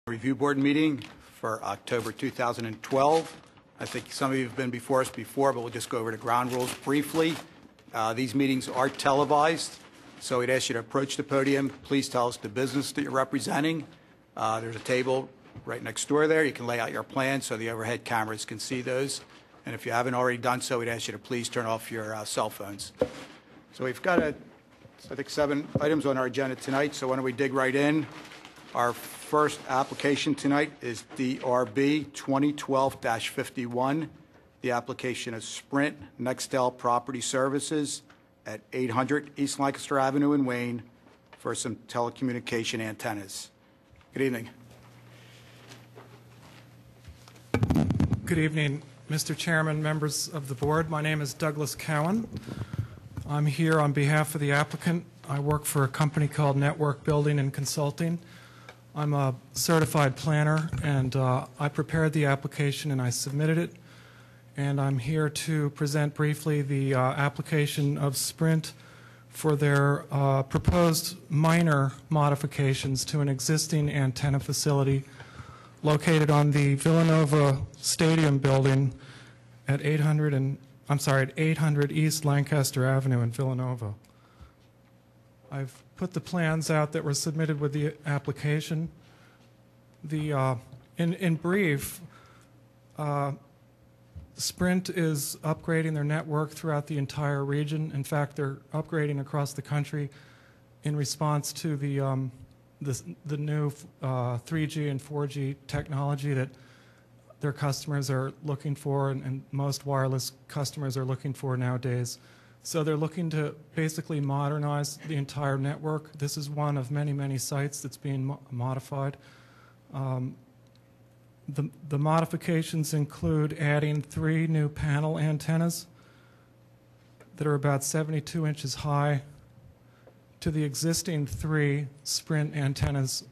Review Board meeting for October 2012. I think some of you have been before us before, but we'll just go over the ground rules briefly. These meetings are televised, so we'd ask you to approach the podium. Please tell us the business that you're representing. There's a table right next door there. You can lay out your plans so the overhead cameras can see those. And if you haven't already done so, we'd ask you to please turn off your cell phones. So we've got, I think, 7 items on our agenda tonight, so why don't we dig right in. Our first application tonight is DRB 2012-51. The application is Sprint Nextel Property Services at 800 East Lancaster Avenue in Wayne for some telecommunication antennas. Good evening. Good evening, Mr. Chairman, members of the board. My name is Douglas Cowan. I'm here on behalf of the applicant. I work for a company called Network Building and Consulting. I'm a certified planner, and I prepared the application and I submitted it. And I'm here to present briefly the application of Sprint for their proposed minor modifications to an existing antenna facility located on the Villanova Stadium building at 800 East Lancaster Avenue in Villanova. I've put the plans out that were submitted with the application. In brief, Sprint is upgrading their network throughout the entire region. In fact, they're upgrading across the country in response to the new 3G and 4G technology that their customers are looking for, and most wireless customers are looking for nowadays. So they're looking to basically modernize the entire network. This is one of many, many sites that's being modified. The modifications include adding 3 new panel antennas that are about 72 inches high to the existing 3 Sprint antennas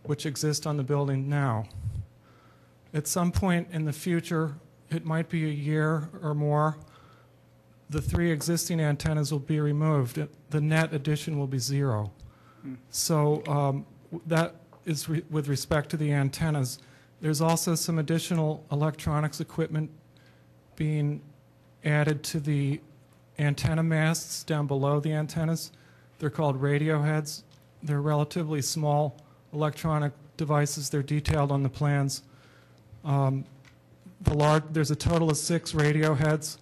which exist on the building now. At some point in the future, it might be a year or more, the 3 existing antennas will be removed. The net addition will be 0. So that is with respect to the antennas. There's also some additional electronics equipment being added to the antenna masts down below the antennas. They're called radio heads. They're relatively small electronic devices. They're detailed on the plans. There's a total of 6 radio heads.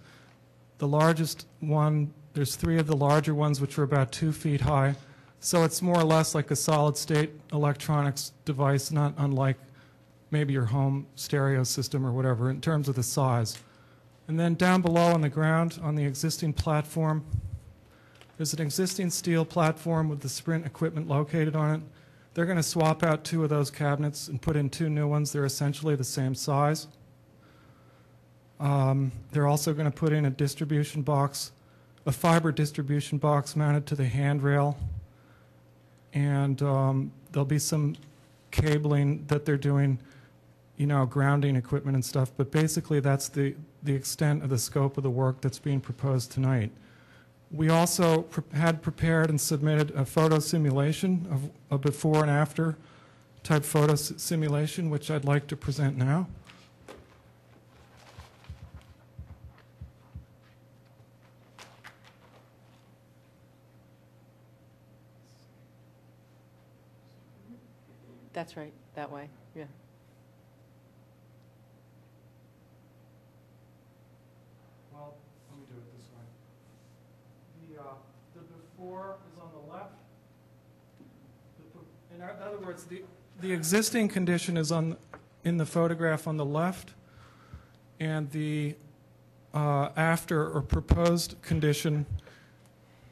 The largest one, there's 3 of the larger ones which are about 2 feet high. So it's more or less like a solid-state electronics device, not unlike maybe your home stereo system or whatever in terms of the size. And then down below on the ground, on the existing platform, there's an existing steel platform with the Sprint equipment located on it. They're going to swap out 2 of those cabinets and put in 2 new ones. They're essentially the same size. They're also going to put in a distribution box, a fiber distribution box mounted to the handrail. And there'll be some cabling that they're doing, you know, grounding equipment and stuff. But basically, that's the extent of the scope of the work that's being proposed tonight. We also had prepared and submitted a photo simulation of a before and after type photo simulation, which I'd like to present now. That's right, that way, yeah. Well, let me do it this way. The before is on the left. In other words, the existing condition is in the photograph on the left, and the after or proposed condition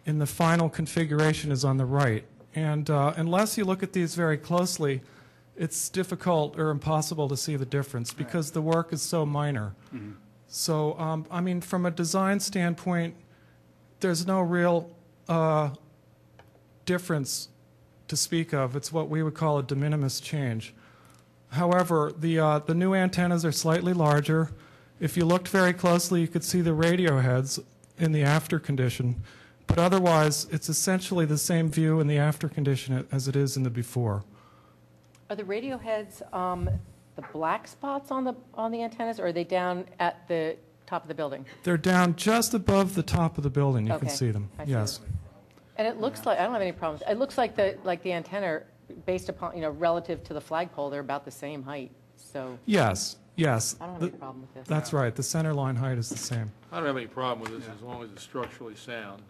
in the final configuration is on the right. And unless you look at these very closely, it's difficult or impossible to see the difference because the work is so minor. Mm-hmm. So, I mean, from a design standpoint, there's no real difference to speak of. It's what we would call a de minimis change. However, the new antennas are slightly larger. If you looked very closely, you could see the radio heads in the after condition. But otherwise, it's essentially the same view in the after condition as it is in the before. Are the radio heads the black spots on the antennas, or are they down at the top of the building? They're down just above the top of the building. You can Okay. see them. I see Yes. And it looks like, I don't have any problems. It looks like the antenna, based upon, relative to the flagpole, they're about the same height. So Yes. Yes. I don't have any problem with this. That's right. The center line height is the same. I don't have any problem with this as long as it's structurally sound.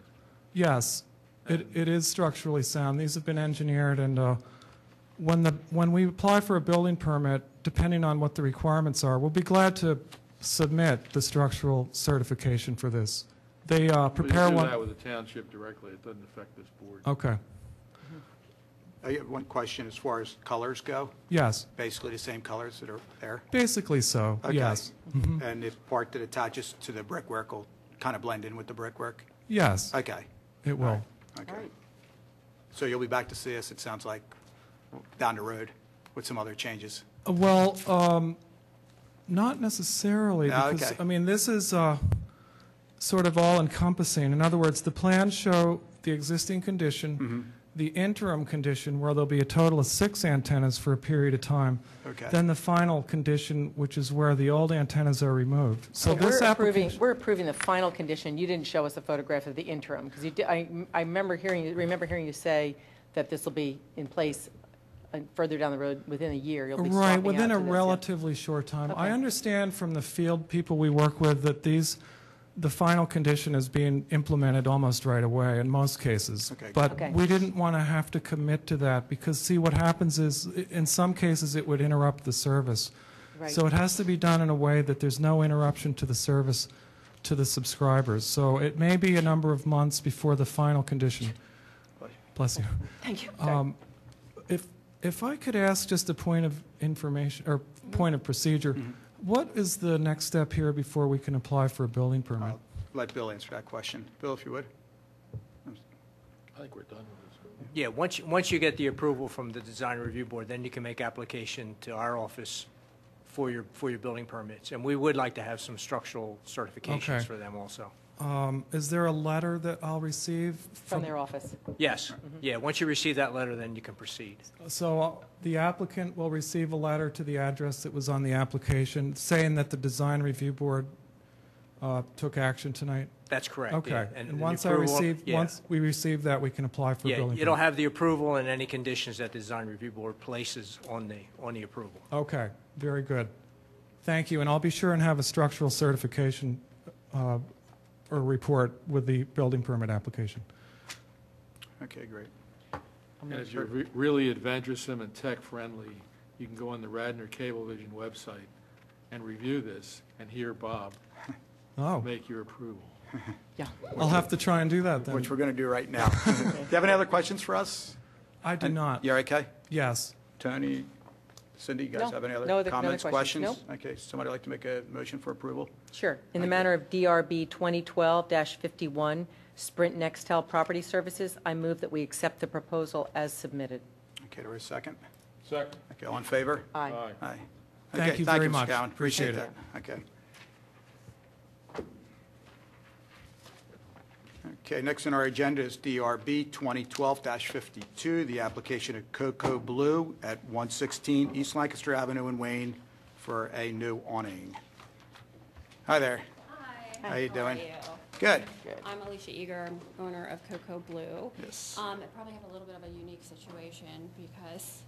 Yes, it is structurally sound. These have been engineered, and when we apply for a building permit, depending on what the requirements are, we'll be glad to submit the structural certification for this. They prepare We do one. that with the township directly. It doesn't affect this board. Okay. I have one question as far as colors go. Yes. Basically the same colors that are there? Basically so. Okay. Yes. And the part that attaches to the brickwork will kind of blend in with the brickwork? Yes. Okay. It will. Okay. So you'll be back to see us, it sounds like, down the road with some other changes? Well, not necessarily, because, Okay. I mean, this is sort of all-encompassing. In other words, the plans show the existing condition, the interim condition, where there'll be a total of 6 antennas for a period of time, Okay. then the final condition, which is where the old antennas are removed. So But this application... we're approving the final condition. You didn't show us a photograph of the interim, because I remember hearing you say that this will be in place further down the road within a year. You'll be Right, swapping within out a to this, yeah. relatively short time. I Okay. understand from the field people we work with that the final condition is being implemented almost right away in most cases. Okay. But Okay. we didn't want to have to commit to that because, see, what happens is, in some cases, it would interrupt the service. Right. So it has to be done in a way that there's no interruption to the service to the subscribers. So it may be a number of months before the final condition. Bless you. Thank you. Sorry. If I could ask just a point of information, or point of procedure, what is the next step here before we can apply for a building permit? I'll let Bill answer that question. Bill, if you would? I think we're done with this. Yeah, once you get the approval from the design review board, then you can make application to our office for your building permits. And we would like to have some structural certifications Okay. for them also. Is there a letter that I'll receive From their office. Yes, yeah, once you receive that letter, then you can proceed. So the applicant will receive a letter to the address that was on the application saying that the design review board took action tonight? That's correct. Okay. yeah. And the once approval- yeah. once we receive that, we can apply for a Yeah, building it'll permit? have the approval and any conditions that the design review board places on the approval. Okay, very good. Thank you, and I'll be sure and have a structural certification or report with the building permit application. Okay, great. And if you're really adventuresome and tech-friendly, you can go on the Radnor Cablevision website and review this and hear Bob Oh, make your approval. Yeah. I'll have to try and do that then. Which we're going to do right now. Do you have any other questions for us? I do not. You're okay? Yes. Tony, Cindy, you guys No. have any No other other comments, questions. questions? Okay, somebody like to make a motion for approval? Sure. In the Okay. manner of DRB 2012-51, Sprint Nextel Property Services, I move that we accept the proposal as submitted. Okay, do we have a second? Second. Okay, all in favor? Aye. Aye. Thank Okay, you very Mr. much. Cowan. Appreciate that. Okay. Okay, next on our agenda is DRB 2012-52, the application of Cocoa Blue at 116 East Lancaster Avenue in Wayne for a new awning. Hi there. Hi. How you doing? How are you? Good. I'm Alicia Eager, I'm owner of Cocoa Blue. Yes. I probably have a little bit of a unique situation because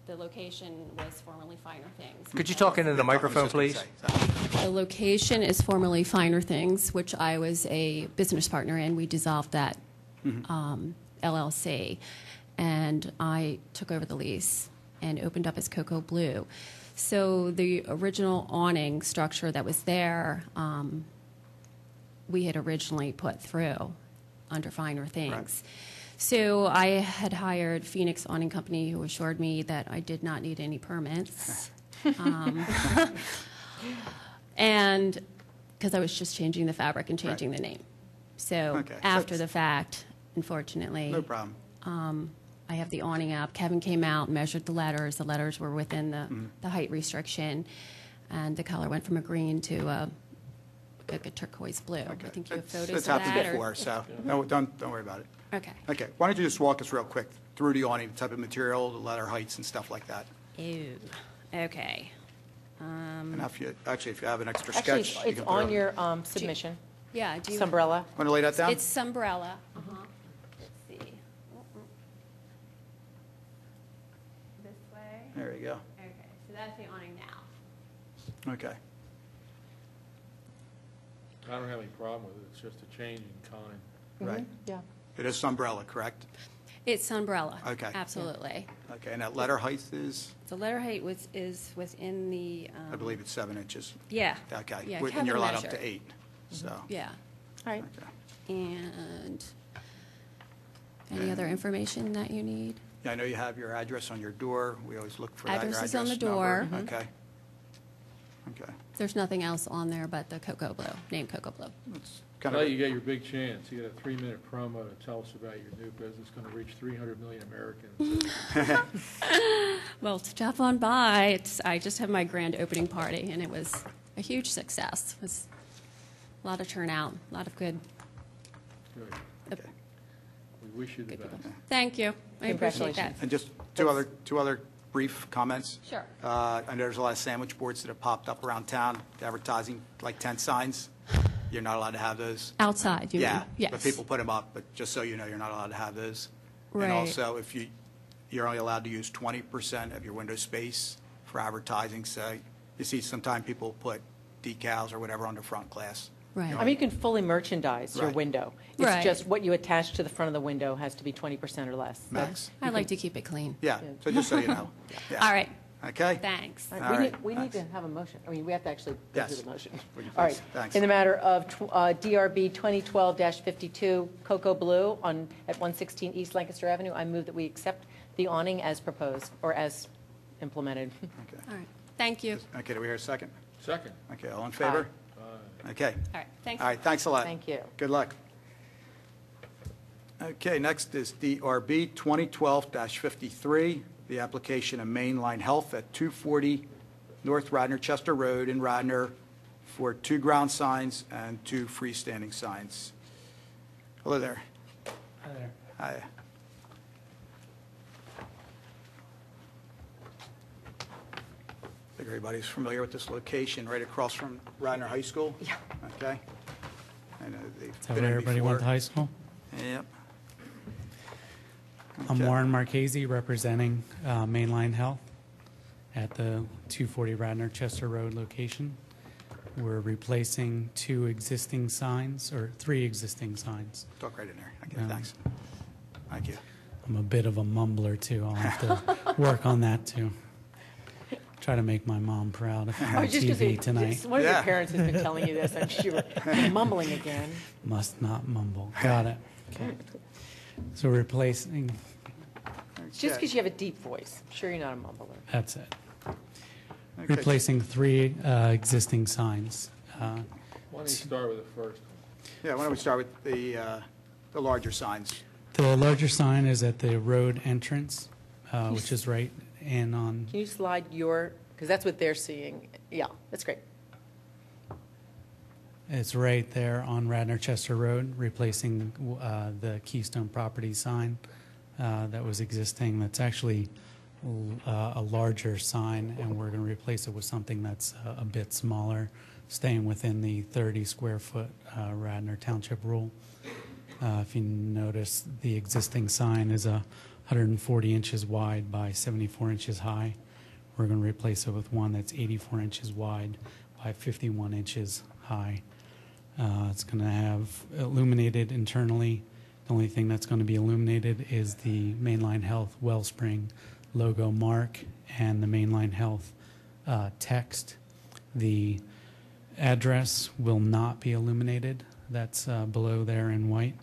the location was formerly Finer Things. Could you talk into the microphone, I was just please? gonna say, The location is formerly Finer Things, which I was a business partner in. We dissolved that LLC, and I took over the lease and opened up as Cocoa Blue. So the original awning structure that was there, we had originally put through under Finer Things. Right. So I had hired Phoenix Awning Company, who assured me that I did not need any permits. And because I was just changing the fabric and changing the name. So Okay. after the fact, unfortunately, No problem. I have the awning up. Kevin came out, measured the letters. The letters were within the height restriction, and the color went from a green to a turquoise blue. I think you have photos of It's that. happened or- before, so no, don't worry about it. Okay. Okay, why don't you just walk us real quick through the awning, the type of material, the letter heights and stuff like that. Ew, okay. And if you have an extra Actually, sketch, you it's can put it on your submission. Yeah, do you? Umbrella. Want to lay that down? It's Sunbrella. Let's see. This way? There you go. Okay, so that's the awning now. Okay. I don't have any problem with it, it's just a change in kind. Right. Yeah. It is umbrella, correct? It's Sunbrella. Okay. Absolutely. Okay, and that letter height is, The letter height is within the. I believe it's 7 inches. Yeah. Okay. Yeah, And Kevin you're allowed up measured. to 8, so. Yeah. All right. Okay. And any other information that you need? Yeah, I know you have your address on your door. We always look for that, your Address address is on the number. door. Okay. Okay. There's nothing else on there but the Cocoa Blue, name Cocoa Blue. It's kind Now of, you get your big chance, you get a 3-minute promo to tell us about your new business, going to reach 300 million Americans. Well, stop on by. I just had my grand opening party, and it was a huge success. It was a lot of turnout, a lot of good Good. okay. We wish you the best. Thank you. I appreciate that. And just two other brief comments. Sure. I know there's a lot of sandwich boards that have popped up around town advertising, like tent signs. You're not allowed to have those. Outside, you Yeah, mean? Yes. but people put them up, but just so you know, you're not allowed to have those. Right. And also, you're only allowed to use 20% of your window space for advertising, so you see sometimes people put decals or whatever on the front glass. Right. I mean, you can fully merchandise your Right. window. Right. It's just what you attach to the front of the window has to be 20% or less. Max. I like to keep it clean. Yeah, so just so you know. Yeah. All right. Okay? Thanks. All All right, right, we need thanks. to have a motion. I mean, we have to actually go through Yes. the motion. Would you All right. please? Thanks. In the matter of DRB 2012-52 Cocoa Blue at 116 East Lancaster Avenue, I move that we accept the awning as proposed or as implemented. Okay. All right. Thank you. Okay, do we hear a second? Second. Okay, all in favor? Okay. All right. Thanks. All right, thanks a lot. Thank you. Good luck. Okay, next is DRB 2012-53, the application of Mainline Health at 240 North Radnor Chester Road in Radnor for 2 ground signs and 2 freestanding signs. Hello there. Hi there. Hi. I think everybody's familiar with this location, right across from Radnor High School? Yeah. Okay. I know they've Is that been where in everybody went to before. high school? Yep. I'm Okay. Warren Marchese, representing Mainline Health at the 240 Radnor Chester Road location. We're replacing 2 existing signs, or 3 existing signs. Talk right in there. Okay, Yeah. thanks. Thank you. I'm a bit of a mumbler, too. I'll have to work on that, too. Try to make my mom proud if I'm I on was just gonna say, TV tonight. one of Yeah. your parents has been telling you this, I'm sure. You're mumbling again. Must not mumble. Got it. Okay. So replacing, It's just because you have a deep voice. I'm sure you're not a mumbler. that's it. Okay. Replacing 3 existing signs. Why don't you start with the first one? Yeah, why don't we start with the larger signs? The larger sign is at the road entrance, which is right in on, Can you slide because that's what they're seeing. Yeah, that's great. it's right there on Radnor Chester Road, replacing the Keystone Property sign that was existing. That's actually a larger sign, and we're going to replace it with something that's a bit smaller, staying within the 30 square foot Radnor Township rule. If you notice, the existing sign is 140 inches wide by 74 inches high. We're going to replace it with one that's 84 inches wide by 51 inches high. It's going to have illuminated internally. The only thing that's going to be illuminated is the Mainline Health Wellspring logo mark and the Mainline Health text. The address will not be illuminated. That's below there in white.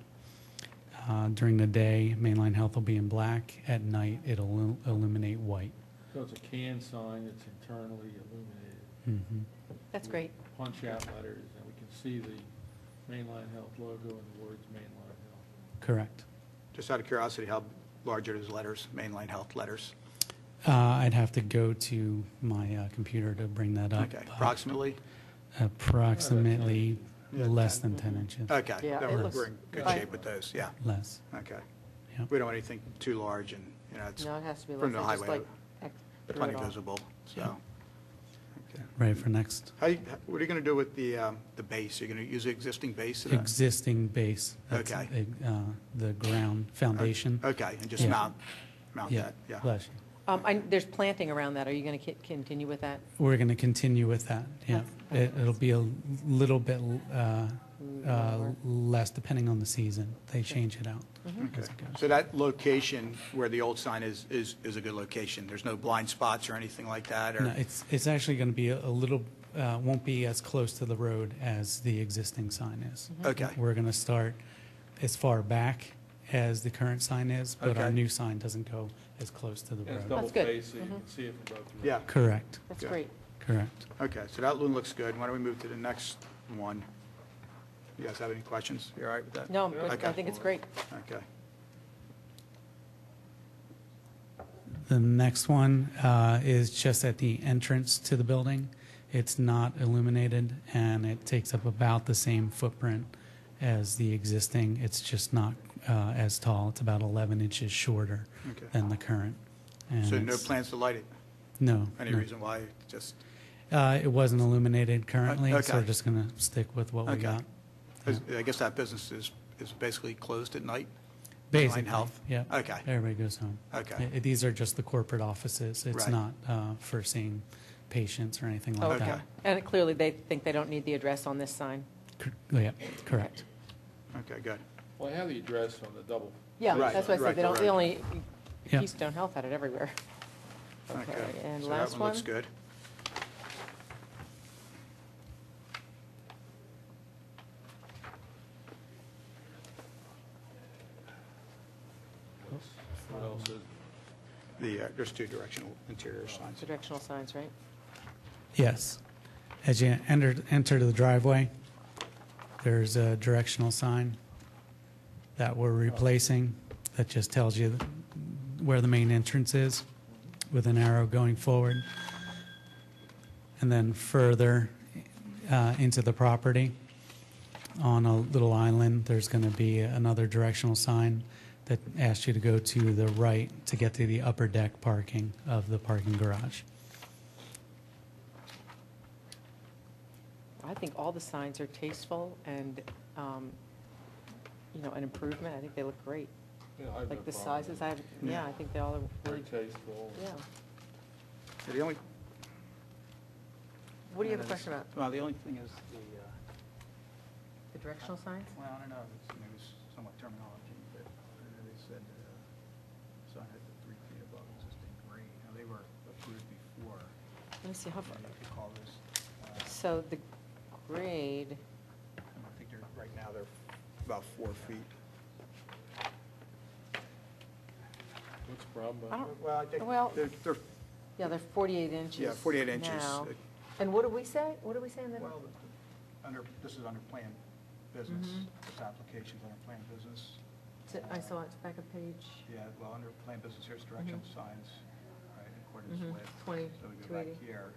During the day, Mainline Health will be in black. At night, it'll illuminate white. So it's a can sign that's internally illuminated, Mm-hmm. That's great. punch-out letters, and we can see the Mainline Health logo and the words Mainline Health. Correct. Just out of curiosity, how large are those letters, Mainline Health letters? I'd have to go to my computer to bring that up. Okay, approximately? Approximately Yeah, less than 10 inches. Okay, Yeah, then it we're looks we're in good fine. shape with those, yeah. Less. Okay. yeah. We don't want anything too large and, it's No, it has to be from less the than just highway, like through plenty it all. visible, so. Okay. Ready for next? What are you going to do with the base? You're going to use the existing base? of that? Existing base. That's Okay. the ground foundation. Okay, and just Yeah. mount Yeah, that, yeah. bless you. There's planting around that. Are you going to continue with that? We're going to continue with that, yeah. It'll be a little bit less depending on the season. They change it out Okay. as it goes. So that location where the old sign is a good location? There's no blind spots or anything like that? No, Or it's actually going to be a little, won't be as close to the road as the existing sign is. Okay. We're going to start as far back as the current sign is, but our Okay. new sign doesn't go as close to the And it's road. double That's good. face, so you can see it from both directions. Yeah, Correct, That's Good. great. correct. okay, so that one looks good. Why don't we move to the next one? You guys have any questions? You all right with that? No, I'm good. Okay. I think it's great. Okay. The next one is just at the entrance to the building. It's not illuminated, and it takes up about the same footprint as the existing. It's just not as tall. It's about 11 inches shorter Okay. than the current. And So no it's- plans to light it? No. Any no. reason why? Just, It wasn't illuminated currently, so Okay. we're just going to stick with what we Okay. got. I guess that business is basically closed at night? Basically, Health? yeah. Okay. Everybody goes home. Okay. These are just the corporate offices. It's Right. not for seeing patients or anything like Okay. that. And clearly, they think they don't need the address on this sign. Yeah, correct. Okay, good. Well, I have the address on the double. Yeah, Right, that's what I right, said. They don't, right. they only, Yeah. Keystone Health had it everywhere. Okay, and So last that one? one looks good. What else is? There's two directional interior signs. Directional signs, right? Yes. As you enter the driveway, there's a directional sign that we're replacing that just tells you where the main entrance is with an arrow going forward. And then further into the property, on a little island, there's going to be another directional sign that asks you to go to the right to get to the upper deck parking of the parking garage. I think all the signs are tasteful and, an improvement. I think they look great. Yeah, I have no Like the problem. sizes, Yeah. yeah, I think they all are Very really, tasteful. yeah. So the only, What do you have a question about? well, the only thing is The directional signs? well, I don't know, maybe it's somewhat terminology, but they said sign at 3 feet above existing grade. Now, they were approved before. Let me see how far. What do you call this? So the grade, I think they're, right now, they're about 4 feet. What's the problem? I don't- Well, I think Well- they're, yeah, they're 48 inches. yeah, 48 inches. now. And what do we say? What do we say in the? Well, this is under planned business. This application's under planned business. I saw it, back of page Yeah, well, under planned business, here's directional signs, right, in accordance Mhm. with. 20, So we go back 280. here.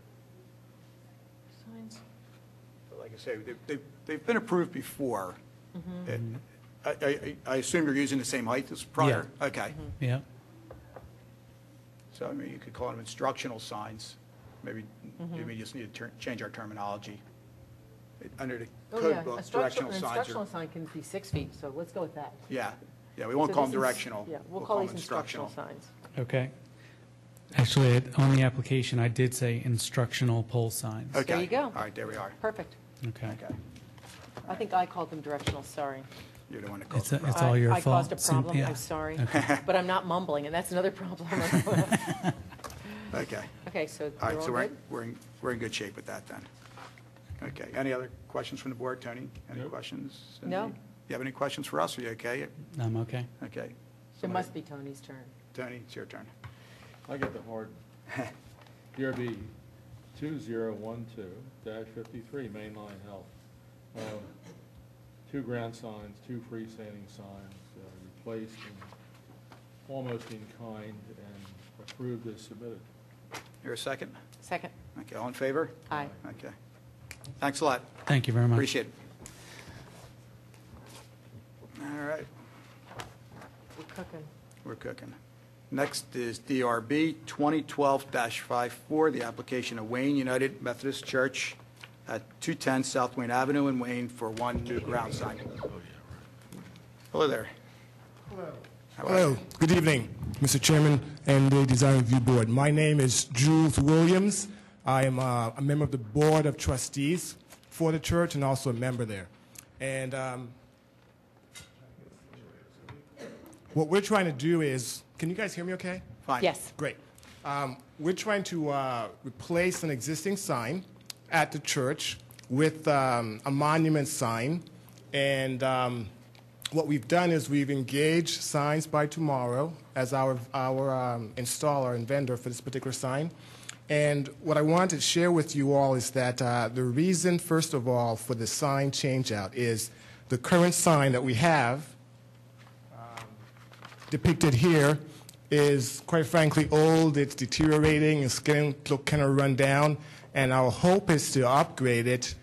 signs. But like I say, they've been approved before. Mm-hmm. And I assume you're using the same height as prior? Okay. Yeah. So, I mean, you could call them instructional signs. Maybe we just need to change our terminology. Under the Oh, code yeah, book, an directional signs instructional are, sign can be 6 feet, so let's go with that. yeah, we won't So call them this is- directional. Yeah, we'll call these instructional signs. Okay. Actually, on the application, I did say instructional pole signs. Okay. There you go. All right, there we are. Perfect. Okay. Okay. I think I called them directional, sorry. You're the one that caused It's, the it's problem. all your I fault. caused a problem, Yeah. I'm sorry. But I'm not mumbling, and that's another problem. Okay. Okay, so All you're right, all so good? we're in good shape with that then. Okay, any other questions from the board, Tony? Any Nope. questions? No. Cindy? You have any questions for us? Are you okay? I'm okay. Okay. It must be Tony's turn. Tony, it's your turn. I get the hard. DRB 2012-53, Mainline Health. 2 ground signs, 2 freestanding signs, replaced and almost in kind and approved as submitted. Here a second? Second. Okay, all in favor? Aye. Okay. Thanks a lot. Thank you very much. Appreciate it. All right. We cooking. We're cooking. Next is DRB 2012-54, the application of Wayne United Methodist Church at 210 South Wayne Avenue in Wayne for one new ground sign. Hello there. Hello, good evening, Mr. Chairman and the Design Review Board. My name is Jules Williams. I am a member of the Board of Trustees for the church and also a member there. And what we're trying to do is, can you guys hear me okay? Fine. Yes. Great. We're trying to replace an existing sign at the church with a monument sign. And what we've done is we've engaged Signs by Tomorrow as our installer and vendor for this particular sign. And what I wanted to share with you all is that the reason, first of all, for the sign change-out is the current sign that we have depicted here is, quite frankly, old. It's deteriorating. It's getting kind of run down. And our hope is to upgrade it,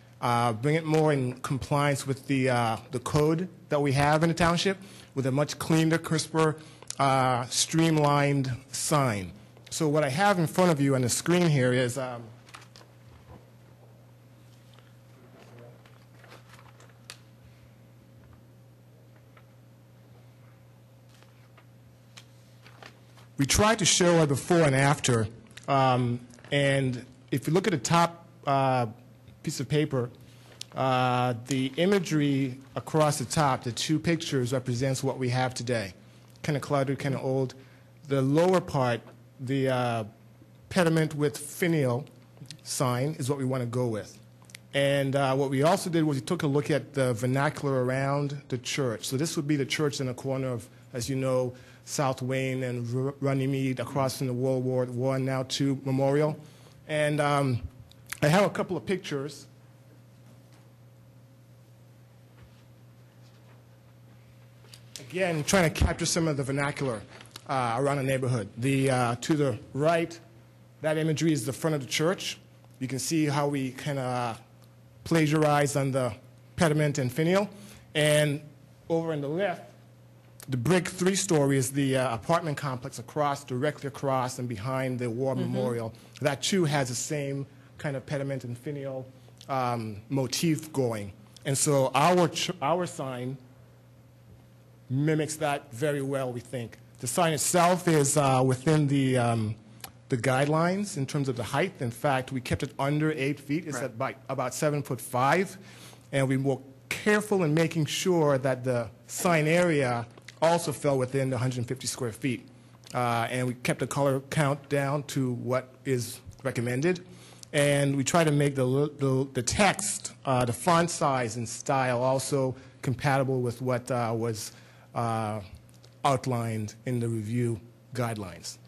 bring it more in compliance with the code that we have in the township, with a much cleaner, crisper, streamlined sign. So what I have in front of you on the screen here is we tried to show a before and after, and if you look at the top piece of paper, the imagery across the top, the two pictures, represents what we have today. Kind of cluttered, kind of old. The lower part, the pediment with finial sign, is what we want to go with. And what we also did was we took a look at the vernacular around the church. So this would be the church in the corner of, as you know, South Wayne and Runnymede, across from the World War I, now II Memorial. And I have a couple of pictures. Again, trying to capture some of the vernacular around the neighborhood. To the right, that imagery is the front of the church. You can see how we kind of plagiarize on the pediment and finial. And over on the left, the brick three-story is the apartment complex directly across and behind the war memorial. That too has the same kind of pediment and finial motif going. And so our sign mimics that very well, we think. The sign itself is within the guidelines in terms of the height. In fact, we kept it under 8 feet. It's at about 7'5", and we were careful in making sure that the sign area also fell within the 150 square feet. And we kept the color count down to what is recommended. And we try to make the text, the font size and style also compatible with what was outlined in the review guidelines.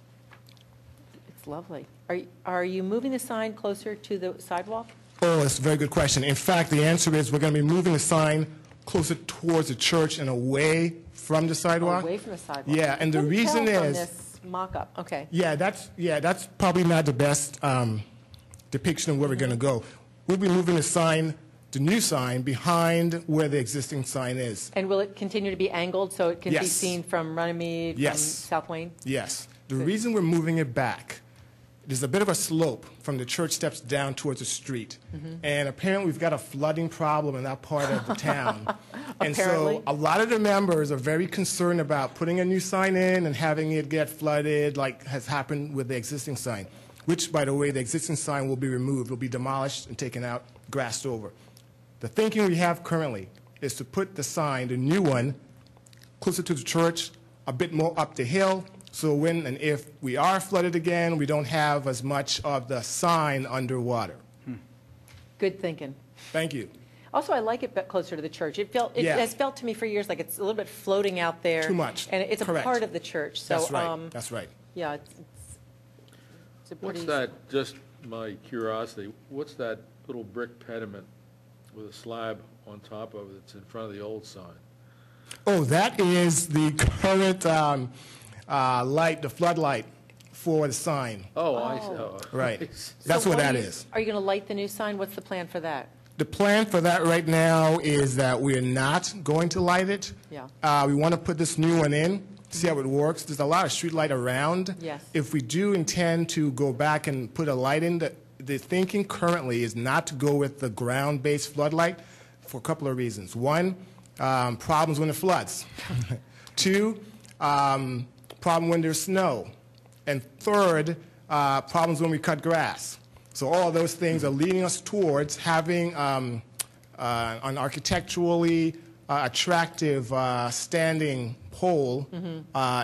It's lovely. Are you moving the sign closer to the sidewalk? Oh, that's a very good question. In fact, the answer is we're going to be moving the sign closer towards the church and away from the sidewalk. Away from the sidewalk. Yeah, and the reason from is this mock-up. Okay. Yeah, that's probably not the best depiction of where we're going to go. We'll be moving the new sign, behind where the existing sign is. And will it continue to be angled so it can be Yes. seen from Runnymede, Yes. from South Wayne? Yes. The Good. reason we're moving it back, there's a bit of a slope from the church steps down towards the street. And apparently we've got a flooding problem in that part of the town. And Apparently. so a lot of the members are very concerned about putting a new sign in and having it get flooded like has happened with the existing sign, which, by the way, the existing sign will be removed, will be demolished and taken out, grassed over. The thinking we have currently is to put the sign, the new one, closer to the church, a bit more up the hill, so when and if we are flooded again, we don't have as much of the sign underwater. Good thinking. Thank you. Also, I like it closer to the church. It Yeah. has felt to me for years like it's a little bit floating out there. Too much. And it's Correct. a part of the church. So, That's right. That's right. yeah, it's a pretty... What's that, just my curiosity, what's that little brick pediment with a slab on top of it that's in front of the old sign? Oh, that is the current light, the floodlight for the sign. Oh, I see. Oh. Right. So That's what that are you- is. Are you going to light the new sign? What's the plan for that? The plan for that right now is that we're not going to light it. Yeah. We want to put this new one in, see how it works. There's a lot of street light around. Yes. If we do intend to go back and put a light in, the thinking currently is not to go with the ground-based floodlight for a couple of reasons. One, problems when it floods. Two, problem when there's snow. And third, problems when we cut grass. So all of those things are leading us towards having an architecturally attractive standing pole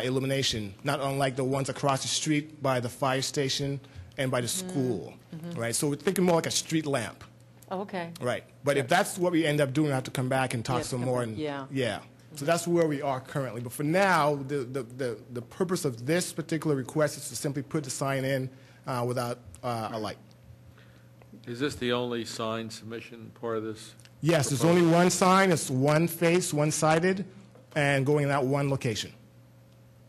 illumination, not unlike the ones across the street by the fire station and by the school, right? So we're thinking more like a street lamp, Oh, okay. right? But if that's what we end up doing, we have to come back and talk Yes, some come more. back, And, yeah. So that's where we are currently. But for now, the purpose of this particular request is to simply put the sign in without a light. Is this the only sign submission part of this? Yes, there's only one sign. It's one face, one-sided, and going in that one location.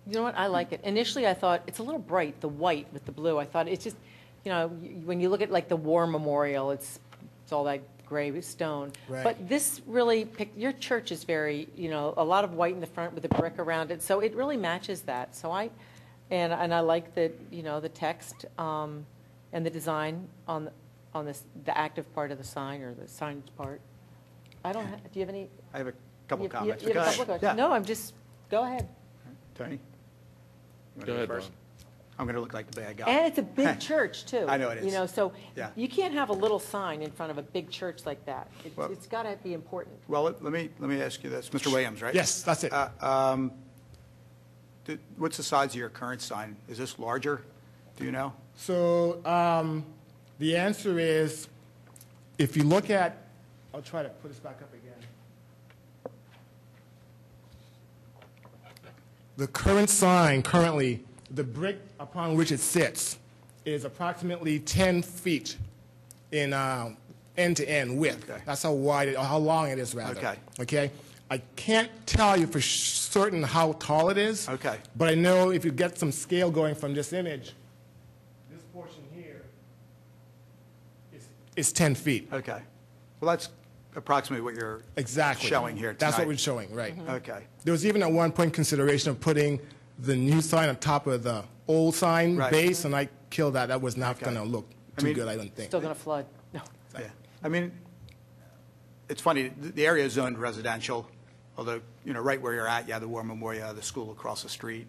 You know what, I like it. Initially, I thought, it's a little bright, the white with the blue. I thought it's just, when you look at like the War Memorial, it's all that gray stone. Right. But this really, your church is very, a lot of white in the front with the brick around it, so it really matches that. So I like the, the text and the design on this, the active part of the sign or the signage part. Do you have any? I have a couple comments. You have a Go couple of ahead. questions? Yeah. No, go ahead. Tony? You wanna Go ahead, first? Bob. I'm going to look like the bad guy. And it's a big church, too. I know it is. So Yeah. you can't have a little sign in front of a big church like that. Well- It's got to be important. Well, let me ask you this. Mr. Williams, right? Yes, that's it. What's the size of your current sign? Is this larger? Do you know? So the answer is, if you look at, I'll try to put this back up again. The current sign, the brick upon which it sits is approximately 10 feet in end-to-end width. Okay. That's how wide, or how long it is, rather. Okay. Okay? I can't tell you for certain how tall it is. Okay. But I know if you get some scale going from this image, this portion here is 10 feet. Okay. Well, that's approximately what you're Exactly. showing here That's what tonight. we're showing, right. Okay. There was even at one point consideration of putting the new sign on top of the old sign Right. base, and I killed that. That was not Okay. going to look I too mean- good, I don't think. Still going to flood. No. Yeah. I mean, it's funny, the area is zoned residential, although, right where you're at, you have the War Memorial, the school across the street,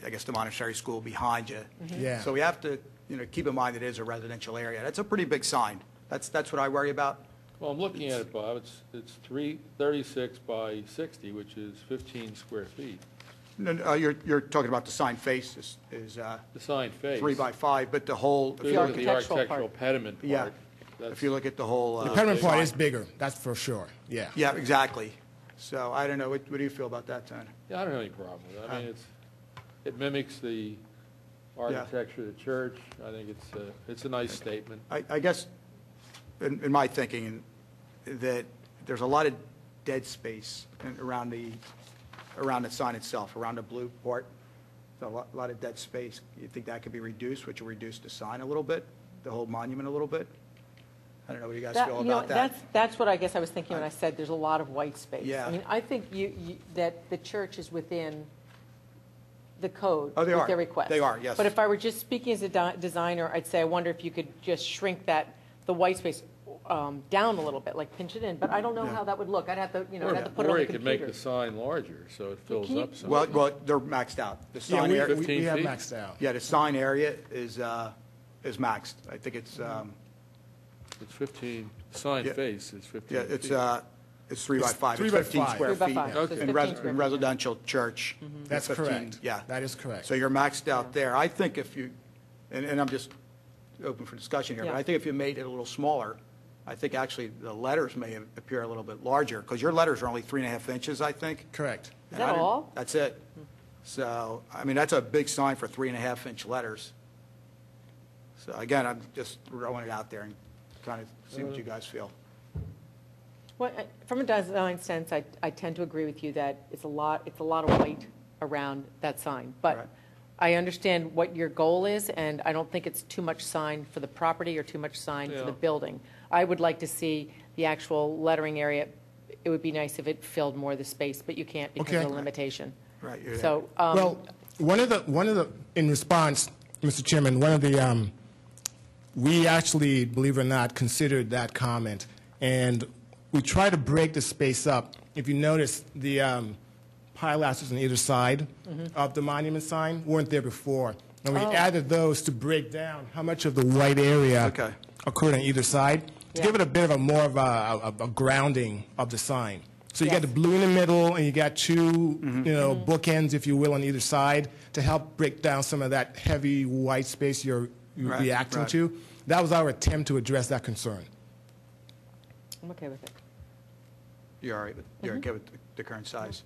I guess the Montessori school behind you. Yeah. So we have to, keep in mind that it is a residential area. That's a pretty big sign. That's what I worry about. Well, I'm looking at it, Bob. It's 336 by 60, which is 15 square feet. No, you're talking about the sign face is The sign face. 3 by 5, but the whole, If you look at the architectural architectural part. pediment yeah, part, if you look at the whole. The pediment part sign. is bigger, that's for sure, yeah. Yeah, exactly. So I don't know, what do you feel about that, Tony? yeah, I don't have any problem with it. I mean, it mimics the architecture of the church. I think it's a nice statement. I guess, in my thinking, that there's a lot of dead space around the sign itself, around the blue part. There's a lot of dead space. You think that could be reduced, which will reduce the sign a little bit, the whole monument a little bit? I don't know what you guys feel about that. That's what I guess I was thinking when I said there's a lot of white space. Yeah. I mean, I think that the church is within the code Oh, they with are. their request. They are, yes. But if I were just speaking as a designer, I'd say I wonder if you could just shrink the white space down a little bit, like pinch it in. But I don't know Yeah. how that would look. I'd have to, I'd have to put it on Or the you could make computer. the sign larger, so it fills Can you- up some. Well, they're maxed out. The Yeah, sign area, we 15 have feet? maxed out. yeah, the sign area is maxed. I think it's, It's 15, sign Yeah. face is 15 yeah, feet. it's 3 by It's 5. 3 It's by 15 5. square 3 by feet. 5, so it's Okay. 15 In square feet. residential church. That's 15, correct. Yeah. That is correct. So you're maxed out there. I think if you, and I'm just open for discussion here, but Yeah. I think if you made it a little smaller, I think actually the letters may appear a little bit larger, because your letters are only 3.5 inches, I think. Correct. Is And that I didn't- all? That's it. So, I mean, that's a big sign for 3.5-inch letters. So again, I'm just throwing it out there and kind of see what you guys feel. Well, from a design sense, I tend to agree with you that it's a lot of white around that sign. Right. But I understand what your goal is, and I don't think it's too much sign for the property or too much sign for the Yeah. building. I would like to see the actual lettering area. It would be nice if it filled more of the space, but you can't because of Okay. the limitation. Right, yeah. So, Well, one of the, in response, Mr. Chairman, one of the, we actually, believe it or not, considered that comment, and we try to break the space up. If you notice, the pilasters on either side of the monument sign weren't there before, and we added those to break down how much of the white area Okay. occurred on either side, to Yeah. give it a bit of a more of a grounding of the sign. So you got Yes. the blue in the middle, and you got two, you know, bookends, if you will, on either side to help break down some of that heavy white space you're Right, reacting right. to. That was our attempt to address that concern. I'm okay with it. You're all right, you're okay with the current size?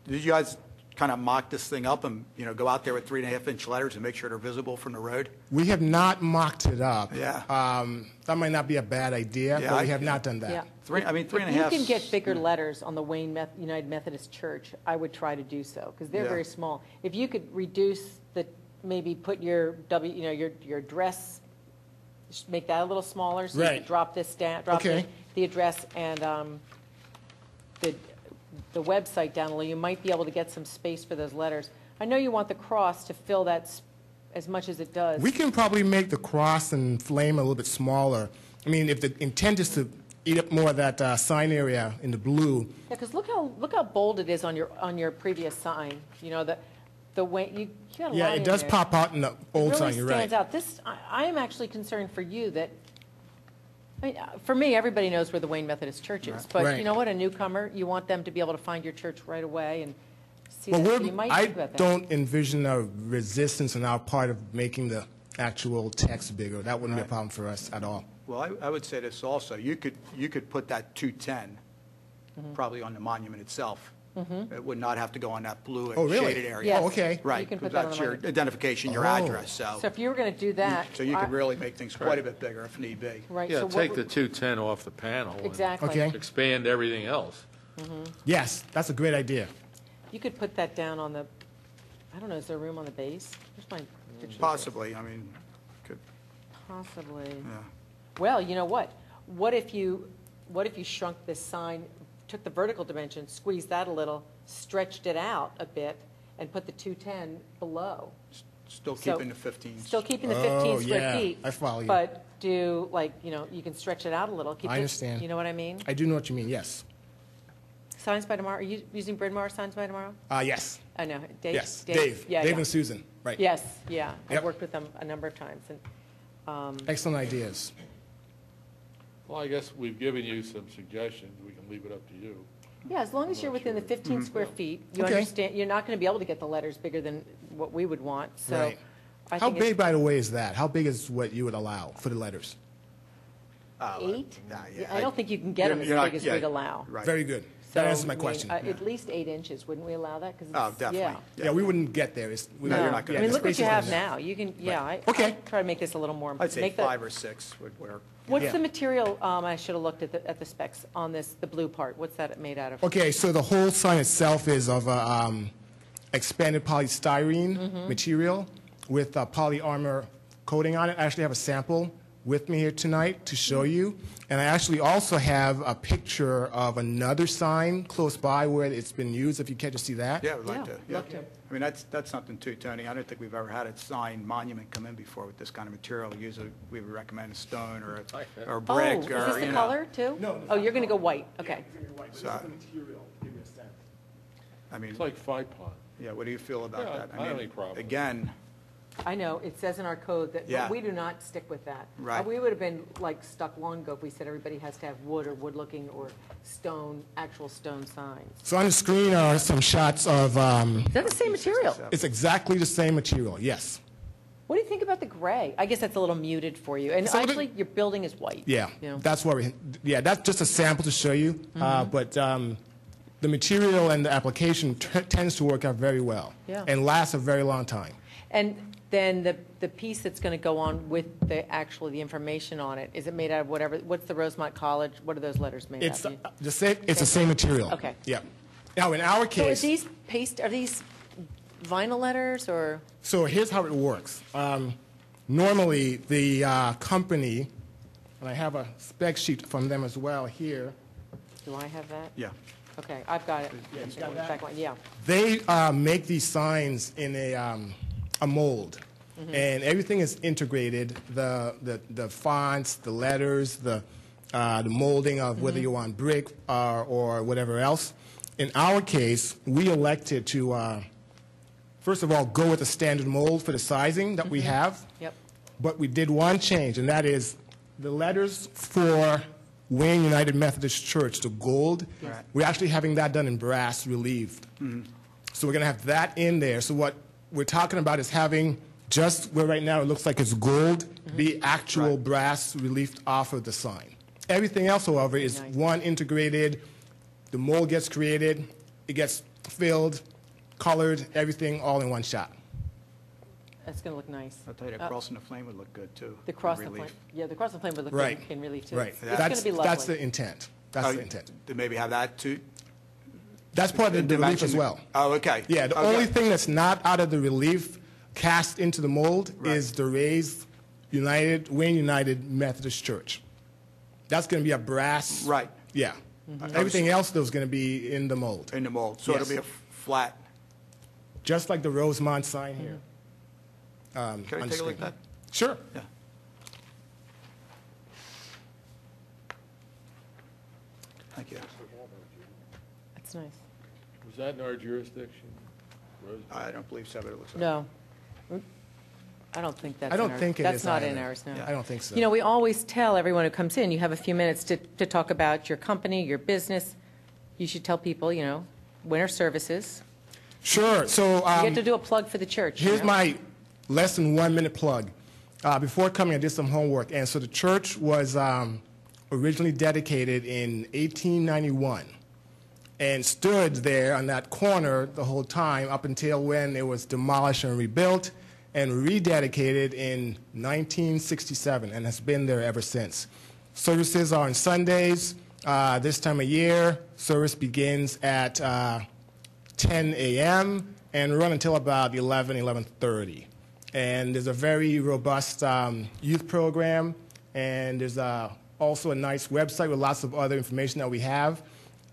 Did you guys kind of mock this thing up and, you know, go out there with 3.5-inch letters and make sure they're visible from the road? We have not mocked it up. Yeah. That might not be a bad idea, Yeah, but we I- have not done that. Yeah. I mean, 3.5. If you can get bigger letters on the Wayne United Methodist Church, I would try to do so, because they're Yeah. very small. If you could reduce maybe put your your address, make that a little smaller, so you Right. could drop this down, drop Okay. the address and the website down a little, you might be able to get some space for those letters. I know you want the cross to fill that as much as it does. We can probably make the cross and flame a little bit smaller. I mean, if the intent is to eat up more of that sign area in the blue, Yeah, because look how bold it is on your previous sign. You know, the way you got a yeah, line it in does there. pop out in the old sign, you're It really right. stands out. This, I am actually concerned for you that, I mean, for me, everybody knows where the Wayne Methodist Church is. But Right. you know what, a newcomer, you want them to be able to find your church right away and see Well, that. So you might I think about that. don't envision a resistance on our part of making the actual text bigger. That wouldn't be a problem for us at all. Well, I would say this also, you could put that 210 probably on the monument itself. It would not have to go on that blue Oh, and really? shaded area. Yes. Oh, okay. You Right, can put because that on that's the your monument. identification, your Oh. address, So so. if you were going to do that. So you could really make things quite a bit bigger if need be. Right. Yeah, so what take would- the 210 off the panel. and Exactly. Okay. Expand everything else. Yes, that's a great idea. You could put that down on the, I don't know, is there room on the base? Where's my picture? Possibly, I mean, could, Possibly. yeah. Well, you know what? What if you shrunk this sign, took the vertical dimension, squeezed that a little, stretched it out a bit, and put the 210 below? Still So- keeping the 15s. Still keeping the Oh, 15 square yeah, feet. I follow you. But do, like, you can stretch it out a little. Keep I it- understand. You know what I mean? I do know what you mean, yes. Signs by tomorrow, are you using Bryn Mawr Signs by Tomorrow? Yes, I know, Dave? yes, Yeah, Dave yeah. and Susan, right. Yes, yeah. I've Yep. worked with them a number of times, and, Excellent ideas. Well, I guess we've given you some suggestions. We can leave it up to you. yeah, as long as you're within the 15 square feet, you Okay. understand, you're not going to be able to get the letters bigger than what we would want, so. Right. I How think it's big, by the way, is that? How big is what you would allow for the letters? 8? Nah, yeah, I don't think you can get them as you're not- big as yeah, we'd allow. Right. Very good. So, That answers my I mean, question. At least 8 inches, wouldn't we allow that? 'Cause Oh, it's- definitely. Yeah, we wouldn't get there. It's- we- No, No, you're not gonna I mean, get look the what you space have is- now. You can, yeah, Okay. I'd try to make this a little more. I'd say make the- 5 or 6 would work. What's Yeah. the material, I should have looked at the specs on this, the blue part. What's that made out of? Okay, so the whole sign itself is of expanded polystyrene material with poly armor coating on it. I actually have a sample with me here tonight to show you. And I actually also have a picture of another sign close by where it's been used, if you care to see that. Yeah, I would like Yeah, to. love to. I mean, that's something too, Tony. I don't think we've ever had a signed monument come in before with this kind of material. Usually, we would recommend a stone or a Oh, brick is or, this the you know. color too? No. Oh, you're going to go white, okay. So- material, give you a sense. I mean, It's like Five Pond. yeah, what do you feel about Yeah, that? I don't have any problem. Again, I know, it says in our code that, Yeah. but we do not stick with that. Right. We would have been like stuck long ago if we said everybody has to have wood or wood-looking or stone, actual stone signs. So on the screen are some shots of, Is that the same material? it's exactly the same material, yes. What do you think about the gray? I guess that's a little muted for you. And It's a little actually, your building is white. Yeah, You know? that's what that's just a sample to show you. But the material and the application tends to work out very well Yeah. and lasts a very long time. And then the piece that's going to go on with the information on it, is it made out of whatever, what's the Rosemont College, what are those letters made It's out of? the same. It's the same material. Okay. Yeah. Now in our So case, are these vinyl letters or? so here's how it works. Normally, the company, and I have a spec sheet from them as well here. Do I have that? yeah. Okay, I've got it. Yeah, you got that? Back one, yeah. They make these signs in a mold, and everything is integrated. The fonts, the letters, the molding of whether you want brick or whatever else. In our case, we elected to first of all go with the standard mold for the sizing that we have. Yep. But we did one change, and that is the letters for Wayne United Methodist Church, the gold. Right. We're actually having that done in brass relieved. So we're going to have that in there. So what we're talking about is having just where right now it looks like it's gold, be actual Right. brass relieved off of the sign. Everything else, however, is Nice. one integrated. The mold gets created, it gets filled, colored, everything all in one shot. That's going to look nice. I'll tell you, that cross and the flame would look good, too. The cross in and flame, relief. yeah, the cross and flame would look Right. good in relief, too. Right. It's going to be lovely. That's the intent. That's Oh, the intent. To maybe have that, too? That's part of the relief dimension- as well. Oh, okay. Yeah, the Okay. only thing that's not out of the relief cast into the mold Right. is the raised Wayne United Methodist Church. That's going to be a brass. Right. Yeah. Everything else, though, is going to be in the mold, In the mold, so it'll Yes. be a flat. just like the Rosemont sign here. Can I on take a look screen. at that? Sure. Yeah. Thank you. That's nice. Was that in our jurisdiction? Rose? I don't believe so, but it looks like. No. I don't think that's I in don't ours. think it That's is not in either. ours, no. I don't think so. You know, we always tell everyone who comes in, you have a few minutes to talk about your company, your business. You should tell people, you know, winter services. Sure. So You get to do a plug for the church. you here's know? my less than 1 minute plug. Before coming, I did some homework, and so the church was originally dedicated in 1891 and stood there on that corner the whole time up until when it was demolished and rebuilt and rededicated in 1967 and has been there ever since. Services are on Sundays. This time of year, service begins at 10 a.m. and run until about 11:30. And there's a very robust youth program, and there's also a nice website with lots of other information that we have.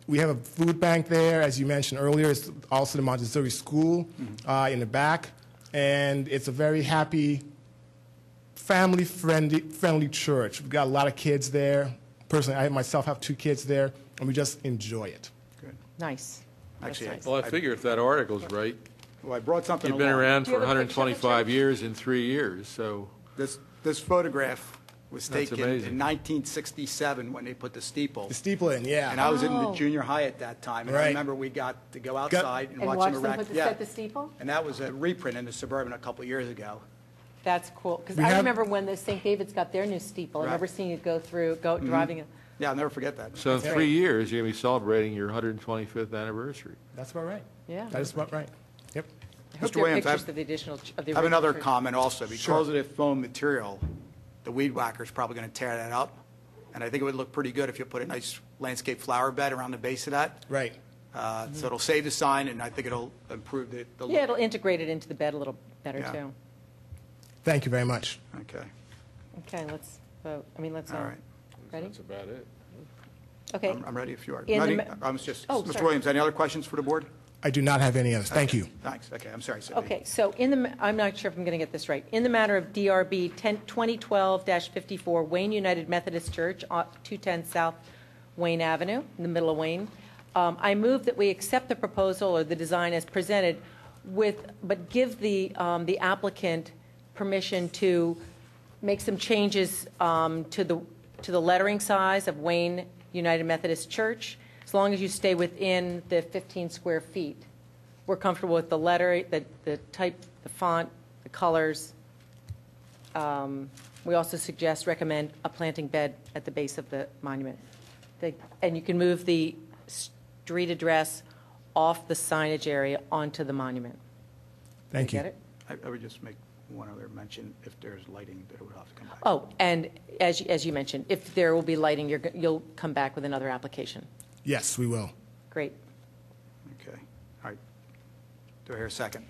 We have a food bank there, as you mentioned earlier. It's also the Montessori school in the back, and it's a very happy, family-friendly church. We've got a lot of kids there. Personally, I myself have 2 kids there, and we just enjoy it. Good. Nice. That's Actually, nice. Well, I figure if that article's right, Well, I brought something you've along. been around Do you for have a picture of the 125 church? years in 3 years, so This photograph was That's taken amazing. in 1967 when they put the steeple. The steeple in, yeah. And I was in the Oh. junior high at that time. And I Right. remember we got to go outside and And watch watch them them erect. put the, set the steeple? And that was a reprint in the Suburban a couple years ago. That's cool. Because We I have- remember when the St. David's got their new steeple. I Right. remember seeing it go through, driving it. Yeah, I'll never forget that. so in That's 3 right. years, you're going to be celebrating your 125th anniversary. That's about right. Yeah. That is about right. Yep. I hope Mr. there are Williams, I pictures have- of the additional, of the I have original another church. comment also. Sure. Because of the foam material, the weed whacker's probably going to tear that up. And I think it would look pretty good if you put a nice landscape flower bed around the base of that. Right. So it'll save the sign, and I think it'll improve the look. Yeah, it'll integrate it into the bed a little better, Yeah. too. Thank you very much. Okay, Okay, let's vote. Let's, all right. ready? That's about it. Okay. I'm ready if you are. In the Ready? ma- I was just, Oh, Mr. sorry. Williams, any other questions for the board? I do not have any others. Thank you. Thanks. Okay, I'm sorry, Cindy. Okay, so I'm not sure if I'm going to get this right. In the matter of DRB 2012-54, Wayne United Methodist Church, 210 South Wayne Avenue, in the middle of Wayne, I move that we accept the proposal or the design as presented but give the applicant permission to make some changes to the lettering size of Wayne United Methodist Church, as long as you stay within the 15 square feet. We're comfortable with the letter, the type, the font, the colors. We also recommend a planting bed at the base of the monument. And you can move the street address off the signage area onto the monument. Thank you. Get it? I would just make one other mention. If there's lighting, that it would have to come back. Oh, and as you mentioned, if there will be lighting, you'll come back with another application. Yes, we will. Great. Okay, all right. Do I hear a second?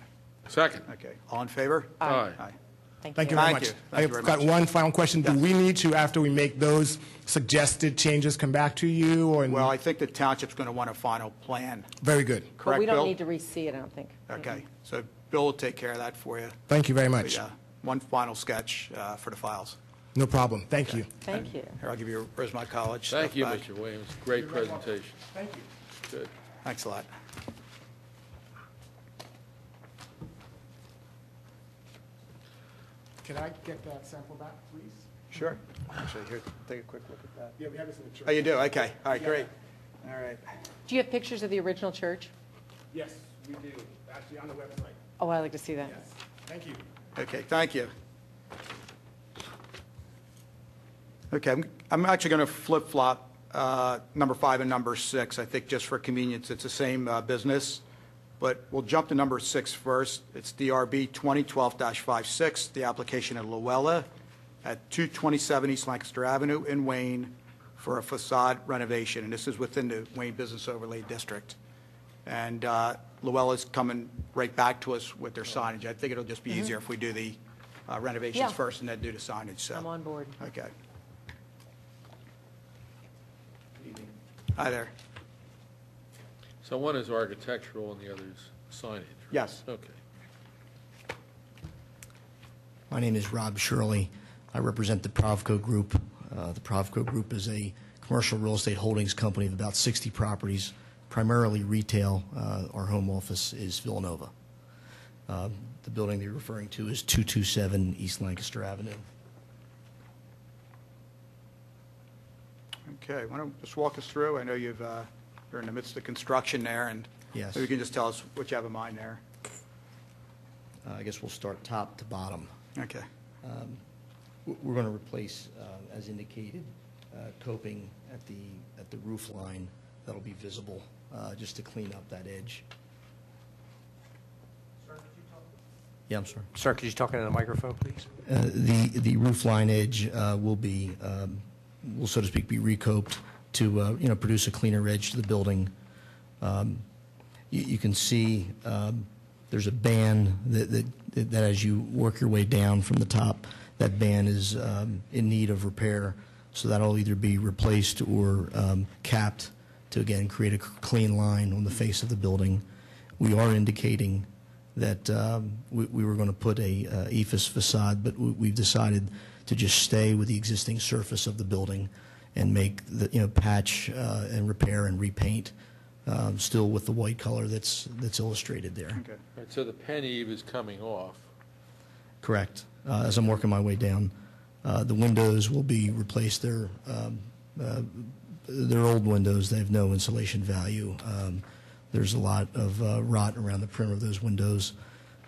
Second. Okay, all in favor? Aye. Aye. Thank Thank you you. very Thank much. you. Thank you very I've got much. one final question. Do we need to, after we make those suggested changes, come back to you? Or Well, I think the township's going to want a final plan. Very good. But Correct, we don't Bill? need to re-see it, I don't think. Okay, so Bill will take care of that for you. Thank you very But, much. yeah, one final sketch for the files. No problem. Thank you. Thank you. Here, I'll give you Rosemont College Thank stuff you, back. Mr. Williams. Great presentation. Thank you. Good. Thanks a lot. Can I get that sample back, please? Sure. Actually, here, take a quick look at that. Yeah, we have this in the church. Oh, you do? Okay. All right, great. All right. Do you have pictures of the original church? Yes, we do. Actually, on the website. Oh, I'd like to see that. Yes. Thank you. Okay, thank you. Okay, I'm actually going to flip-flop number 5 and number 6. I think just for convenience, it's the same business. But we'll jump to number 6 first. It's DRB 2012-56, the application of Luella at 227 East Lancaster Avenue in Wayne for a facade renovation. And this is within the Wayne Business Overlay District. And Luella's coming right back to us with their signage. I think it'll just be easier if we do the renovations Yeah. first and then do the signage. So. I'm on board. Okay. Hi there. So one is architectural and the other is signage? Yes. Okay. My name is Rob Shirley. I represent the Provco Group. The Provco Group is a commercial real estate holdings company of about 60 properties, primarily retail. Our home office is Villanova. The building that you're referring to is 227 East Lancaster Avenue. Okay, why don't you just walk us through? I know you're in the midst of construction there, and Yes. maybe you can just tell us what you have in mind there. I guess we'll start top to bottom. Okay. We're going to replace, as indicated, coping at the roof line that'll be visible, just to clean up that edge. Yeah, I'm sorry. Sir, could you talk into the microphone, please? The roof line edge will be, will so to speak, be recoped to, produce a cleaner edge to the building. You can see there's a band that as you work your way down from the top, that band is in need of repair. So that'll either be replaced or capped to, again, create a clean line on the face of the building. We are indicating that we were going to put a EIFS facade, but we've decided to just stay with the existing surface of the building and make the patch and repair and repaint still with the white color that's illustrated there. Okay. All right, so the pen eve is coming off. Correct. As I'm working my way down, the windows will be replaced. They're old windows. They have no insulation value. There's a lot of rot around the perimeter of those windows.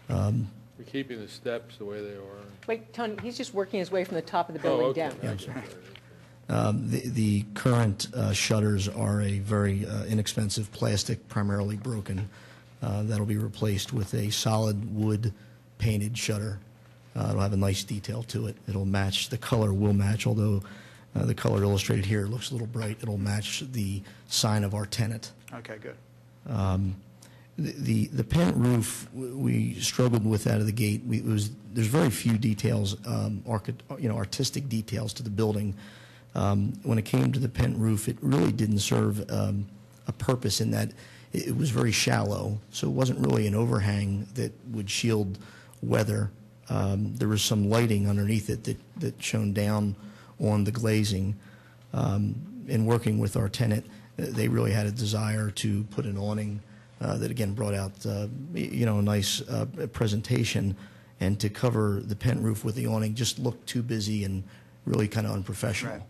We're keeping the steps the way they are. Wait, Tony, he's just working his way from the top of the building down. Yeah, I'm sorry. The current shutters are a very inexpensive plastic, primarily broken. That'll be replaced with a solid wood painted shutter. It'll have a nice detail to it. It'll match, the color will match, although the color illustrated here looks a little bright. It'll match the sign of our tenant. Okay, good. The pent roof, we struggled with out of the gate. There's very few details, artistic details to the building. When it came to the pent roof, it really didn't serve a purpose in that it was very shallow, so it wasn't really an overhang that would shield weather. There was some lighting underneath it that shone down on the glazing. In working with our tenant, they really had a desire to put an awning that again brought out a nice presentation, and to cover the pent roof with the awning just looked too busy and really kind of unprofessional. Right.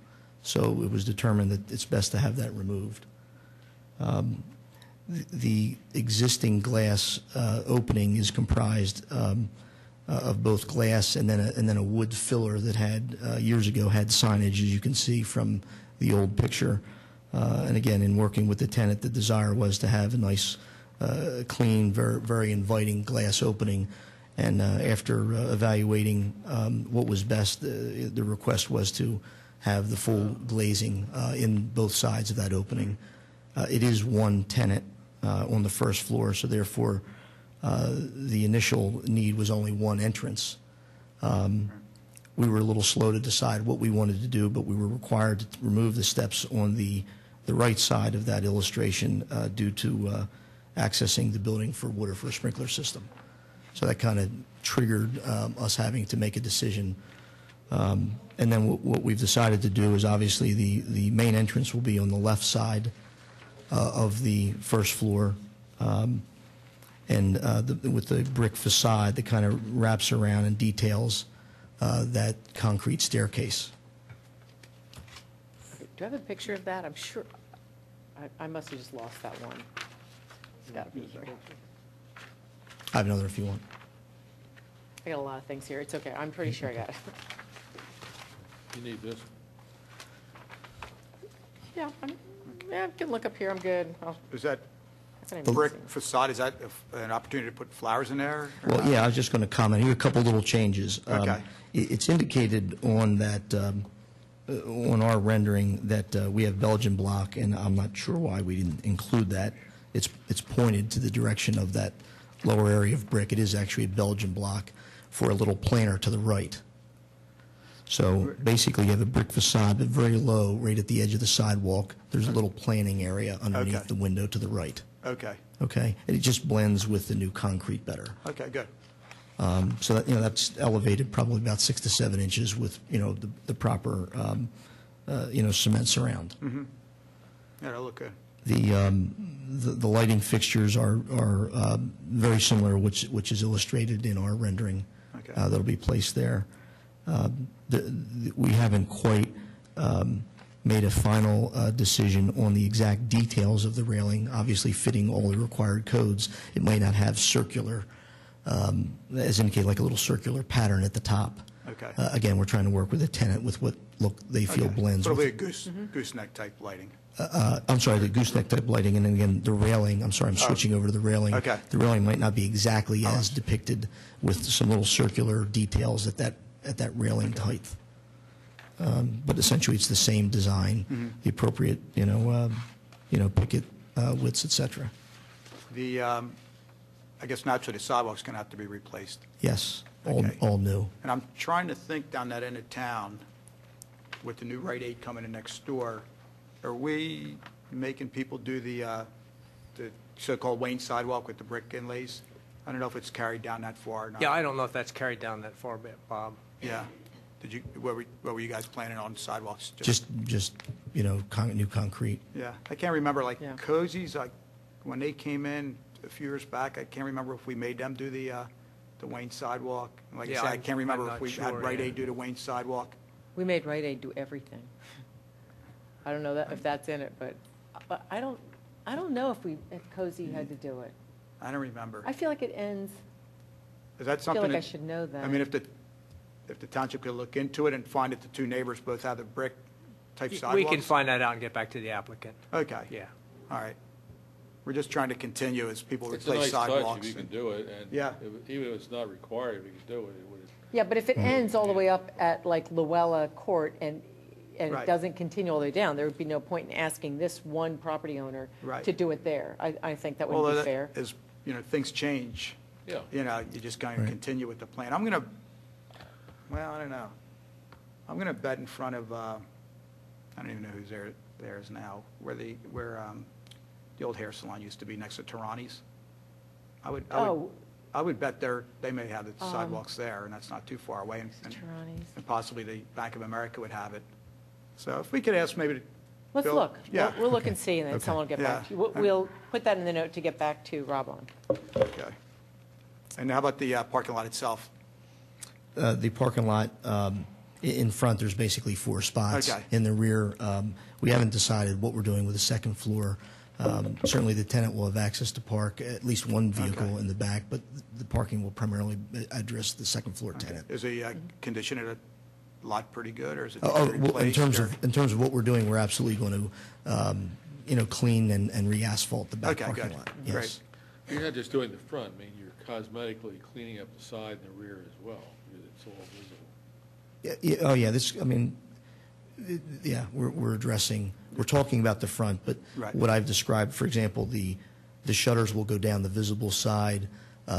So it was determined that it's best to have that removed. The existing glass opening is comprised of both glass and then a wood filler that had years ago had signage, as you can see from the old picture. And again, in working with the tenant, the desire was to have a nice, clean, very, very inviting glass opening. And after evaluating what was best, the request was to have the full glazing in both sides of that opening. It is one tenant on the first floor, so therefore the initial need was only one entrance. We were a little slow to decide what we wanted to do, but we were required to remove the steps on the right side of that illustration due to accessing the building for water for a sprinkler system. So that kind of triggered us having to make a decision. And then what we've decided to do is obviously the main entrance will be on the left side of the first floor, and with the brick facade that kind of wraps around and details that concrete staircase. Do I have a picture of that? I'm sure, I must have just lost that one. It's got to be here. I have another if you want. I got a lot of things here. It's okay. I'm pretty sure I got it. You need this. Yeah, I can look up here. I'm good. Is that That's not even brick missing. facade, is that an opportunity to put flowers in there? or Well, not? yeah, I was just going to comment. Here are a couple little changes. Okay. It's indicated on that, on our rendering that we have Belgian block, and I'm not sure why we didn't include that. It's pointed to the direction of that lower area of brick. It is actually a Belgian block for a little planter to the right. So basically, you have a brick facade, but very low, right at the edge of the sidewalk. There's a little planting area underneath Okay. the window to the right. Okay, Okay? And it just blends with the new concrete better. okay, good. So that, that's elevated probably about 6 to 7 inches with, the proper, cement surround. Yeah, that'll look good. The lighting fixtures are very similar, which is illustrated in our rendering. Okay. That'll be placed there. We haven't quite made a final decision on the exact details of the railing, obviously fitting all the required codes. It may not have circular, as indicated, like a little circular pattern at the top. Okay. Again, we're trying to work with the tenant with what look they feel Okay. blends So it'll with. be a gooseneck type lighting. I'm sorry, the gooseneck type lighting, and then again, the railing, I'm sorry, I'm switching over to the railing. Okay. The railing might not be exactly as depicted with some little circular details at that railing height. But essentially, it's the same design, the appropriate, picket widths, et cetera. I guess naturally the sidewalk's going to have to be replaced. Yes, Okay. all new. And I'm trying to think down that end of town, with the new Rite Aid coming in next door, are we making people do the so-called Wayne sidewalk with the brick inlays? I don't know if it's carried down that far or not. Yeah, I don't know if that's carried down that far, Bob. Yeah. What were you guys planning on sidewalks? Just new concrete. Yeah. I can't remember, like Yeah. Cozy's, like, when they came in a few years back, I can't remember if we made them do the Wayne sidewalk. Like I Yeah, said, I I'm can't remember not if we sure, had Rite yeah. Aid do the Wayne sidewalk. We made Rite Aid do everything. I don't know if that's in it, but I don't know if Cozy had to do it. I don't remember. I feel like it ends, Is that I something? feel like I that- should know that. I mean, if the township could look into it and find that the two neighbors both have the brick type sidewalks? We can find that out and get back to the applicant. Okay. Yeah. All right. We're just trying to continue as people It's a replace nice touch if sidewalks. you can do it, and Yeah. even if it's not required, if you can do it, it would. Yeah, but if it ends all the way up at like Luella Court and it Right. doesn't continue all the way down, there would be no point in asking this one property owner Right. to do it there. I think that Well, would be that- fair. as, things change, Yeah. you just kind of continue with the plan. I'm going to, well, I don't know. I'm going to bet in front of, I don't even know who's theirs now, where the old hair salon used to be next to Tarani's. Oh. I would bet they may have the sidewalks there, and that's not too far away. And Tarani's. and possibly the Bank of America would have it. So if we could ask maybe to. Let's Bill- look. Yeah. We'll look and see, and then Okay. someone will get back Yeah. to you. We'll put that in the note to get back to Rob on. Okay. And how about the parking lot itself? The parking lot, in front, there's basically 4 spots. Okay. In the rear, we haven't decided what we're doing with the second floor. Certainly, the tenant will have access to park at least one vehicle Okay. in the back, but the parking will primarily address the second floor tenant. Is the condition of the lot pretty good, or is it Oh, just well, in replaced, terms or- of what we're doing, we're absolutely going to, clean and re-asphalt the back Okay, parking good. lot. Great. Yes. You're not just doing the front, I mean, you're cosmetically cleaning up the side and the rear as well, because it's all visible. Oh, yeah, we're addressing, we're talking about the front, but Right. what I've described, for example, the shutters will go down the visible side,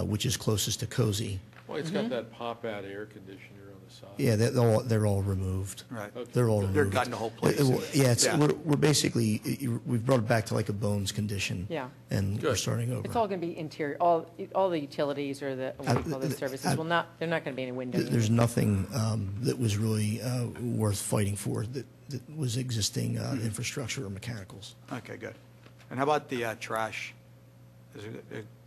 which is closest to Cozy. Well, it's got that pop-out air conditioner on the side. Yeah, they're all removed. Right. They're all removed. They're gutting the whole place. Yeah, Yeah. we're basically, we've brought it back to like a bones condition. Yeah. And we're Good. starting over. It's all going to be interior, all the utilities or the, what do you call those services, will not, they're not going to be any windows. There's nothing that was really worth fighting for that was existing infrastructure or mechanicals. Okay, good. And how about the trash?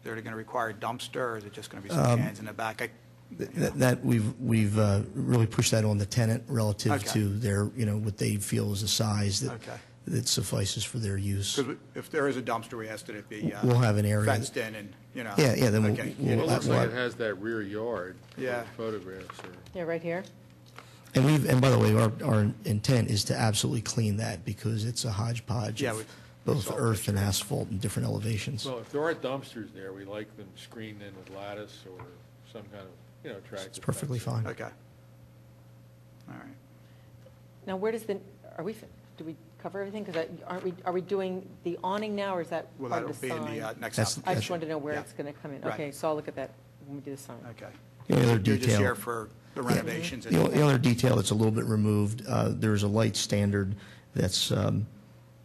They're going to require a dumpster, or is it just going to be some cans in the back? That we've really pushed that on the tenant relative Okay. to their, what they feel is a size Okay. that suffices for their use. Because if there is a dumpster, we asked that it be We'll have an area fenced in and, Yeah, then Okay. Well, it looks we'll- like it has that rear yard. Yeah. Photographs or. Yeah, right here? And by the way, our intent is to absolutely clean that because it's a hodgepodge Yeah, of we both saw a earth and picture. asphalt in different elevations. Well, if there are dumpsters there, we like them screened in with lattice or some kind of, attractive. It's perfectly fencing. fine. Okay. All right. Now, where does do we cover everything? Because are we doing the awning now, or is that Well, part that'll of the be in sign? the next That's- I application. just wanted to know where Yeah. it's going to come in. Right. Okay, so I'll look at that when we do the sign. Okay. The other You're just detail- here for the renovations. The the other detail that's a little bit removed, there's a light standard that's on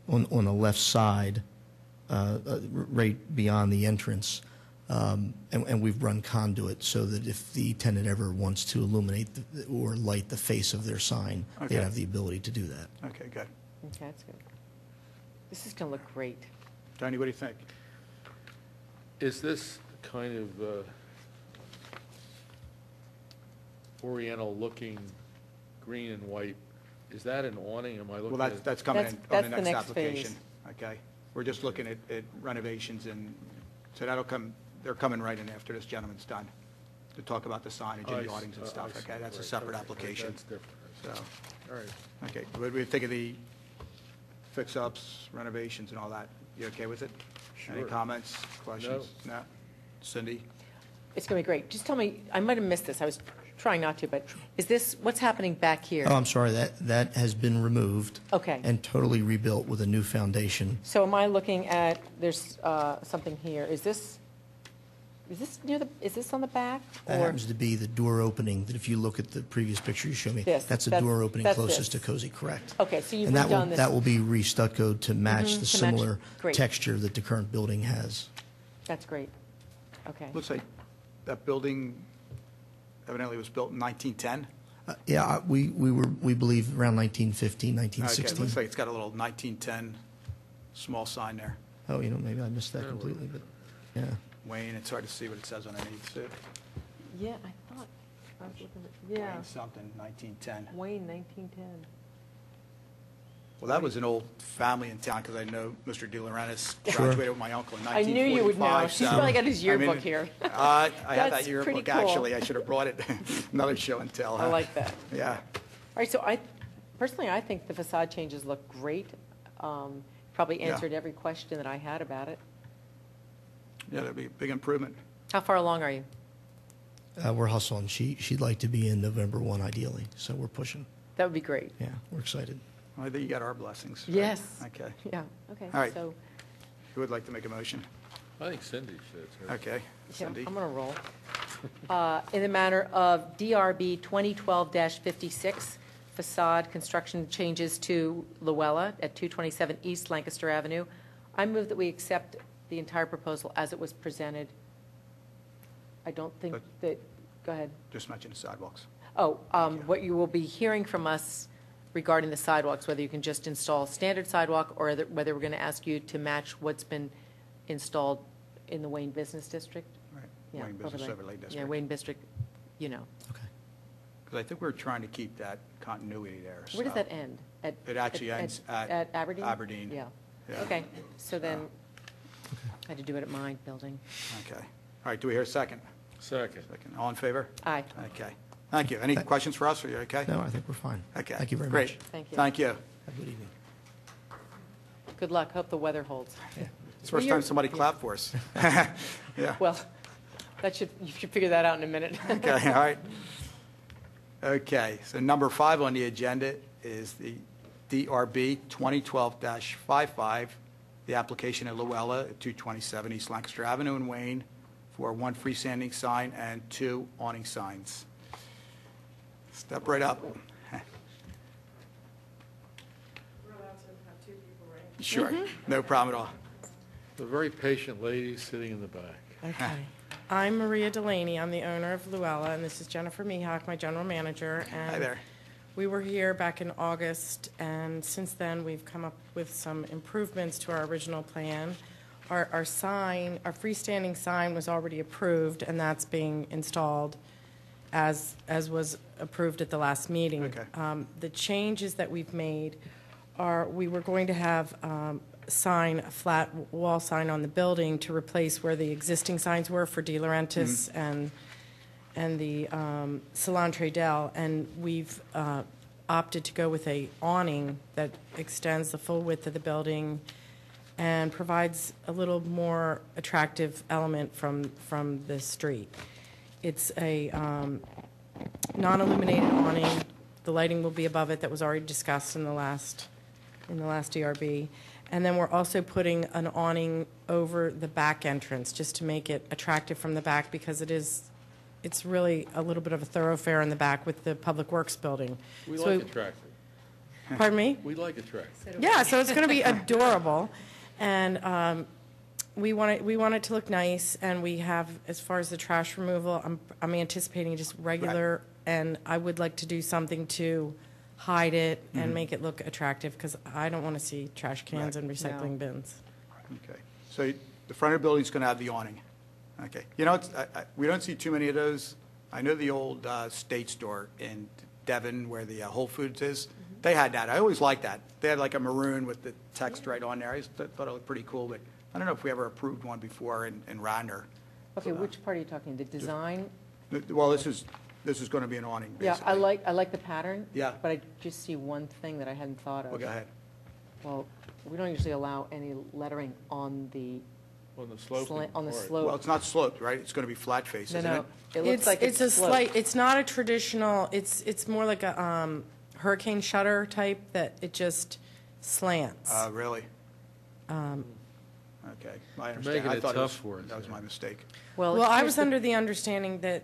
the left side, right beyond the entrance, and we've run conduit so that if the tenant ever wants to illuminate or light the face of their sign, they Okay. have the ability to do that. Okay, good. Okay, that's good. This is going to look great. Tony, what do you think? Is this kind of oriental-looking green and white, is that an awning? Am I looking Well, at? that's coming in That's- on the that's the next next application. phase. Okay? We're just looking at renovations, and so they're coming right in after this gentleman's done to talk about the signage and the awnings and stuff, I see. okay? That's a Right, separate okay, application. That's different. So, All right. okay, what do you think of the fix-ups, renovations, and all that? You okay with it? Any Sure. comments, questions? No? Cindy? It's going to be great. Just tell me, I might have missed this. I was trying not to, but is this, what's happening back here? Oh, I'm sorry, that has been removed. Okay. And totally rebuilt with a new foundation. So am I looking at, there's something here. Is this is this on the back? That or- happens to be the door opening, that if you look at the previous picture you showed me, This, that's the that's- door opening that's closest this. to cozy, correct. Okay, so you've And that will, redone this. that will be re-stuccoed to match the to match- similar great. texture that the current building has. That's great. Okay. Looks like that building evidently was built in 1910. Yeah, we believe around 1915, Okay, it 1916. looks like it's got a little 1910 small sign there. Oh, maybe I missed that completely, but, yeah. Wayne, it's hard to see what it says underneath it. Yeah, I thought, I was looking at, yeah, Wayne something, 1910. Wayne, 1910. Well, that was an old family in town, because I know Mr. De Laurentiis Sure. graduated with my uncle in I 1945. knew you would know. She's so, probably got his I yearbook mean, here. I have That's that yearbook, pretty cool. actually. I should have brought it. Another show and tell. I huh? like that. Yeah. All right, so personally, I think the facade changes look great. Probably Yeah. answered every question that I had about it. Yeah, that'd be a big improvement. How far along are you? We're hustling. She'd like to be in November 1 ideally, so we're pushing. That would be great. Yeah, we're excited. Well, I think you got our blessings. right? Yes. Okay. Yeah, okay. All right. So, Who would like to make a motion? I think Cindy should. sir. Okay. yeah, Cindy? I'm going to roll. In the matter of DRB 2012-56, facade construction changes to Luella at 227 East Lancaster Avenue, I move that we accept the entire proposal as it was presented. I don't think But- that, go ahead. Just mention the sidewalks. Oh, Thank you. what you will be hearing from us regarding the sidewalks, whether you can just install standard sidewalk or whether we're going to ask you to match what's been installed in the Wayne Business District. Right. Yeah, Wayne Business Overlay District. Yeah, Wayne District, Okay. Because I think we're trying to keep that continuity there. Where does so- that end? At- It actually ends at Aberdeen? Aberdeen. Yeah. Yeah. Okay, so then, I had to do it at my building. Okay. All right, do we hear a second? Second. Second. All in favor? Aye, Okay. Thank you. Any questions for us? Are you okay? No, I think we're fine. Okay. Thank you very Great. much. thank you. Thank you. Have a good evening. Good luck, hope the weather holds. It's the Well, first you're- time somebody clapped for us. Yeah. Well, you should figure that out in a minute. Okay, all right. Okay, so number 5 on the agenda is the DRB 2012-55, the application of Luella at 227 East Lancaster Avenue in Wayne for 1 freestanding sign and 2 awning signs. Step right up. We're allowed to have 2 people, right? Sure, no problem at all. The very patient lady sitting in the back. Okay. I'm Maria Delaney. I'm the owner of Luella, and this is Jennifer Mihawk, my general manager. And Hi there. we were here back in August, and since then, we've come up with some improvements to our original plan. Our sign, our freestanding sign was already approved, and that's being installed as was approved at the last meeting. Okay. The changes that we've made are, we were going to have a flat wall sign on the building to replace where the existing signs were for De Laurentiis and the Salon Tradell, and we've opted to go with a awning that extends the full width of the building and provides a little more attractive element from the street. It's a non-illuminated awning. The lighting will be above it, that was already discussed in the last DRB. And then we're also putting an awning over the back entrance, just to make it attractive from the back, because it's really a little bit of a thoroughfare in the back with the Public Works building. We So like attractive. Pardon me? We like attractive. Yeah, so it's going to be adorable, and we want it to look nice. And we have, as far as the trash removal, I'm anticipating just regular, and I would like to do something to hide it and make it look attractive, because I don't want to see trash cans and recycling bins. Okay, so the front of the building's going to have the awning. Okay, you know, we don't see too many of those. I know the old State Store in Devon, where the Whole Foods is, they had that. I always liked that. They had like a maroon with the text right on there. I just thought it looked pretty cool, but I don't know if we ever approved one before in Radnor. Okay, which part are you talking, the design? Well, this is going to be an awning, Yeah, basically. I like the pattern. Yeah. But I just see one thing that I hadn't thought of. Well, go ahead. Well, we don't usually allow any lettering on the On the sloping on the part. slope. Well, it's not sloped, right? It's going to be flat face, No, isn't it? no, it looks like it's a sloped. slight. It's not a traditional. It's more like a hurricane shutter type, that it just slants. Really? Okay, I understand. Making I it thought tough for us, that was yeah. my mistake. Well, I here's was the- under the understanding that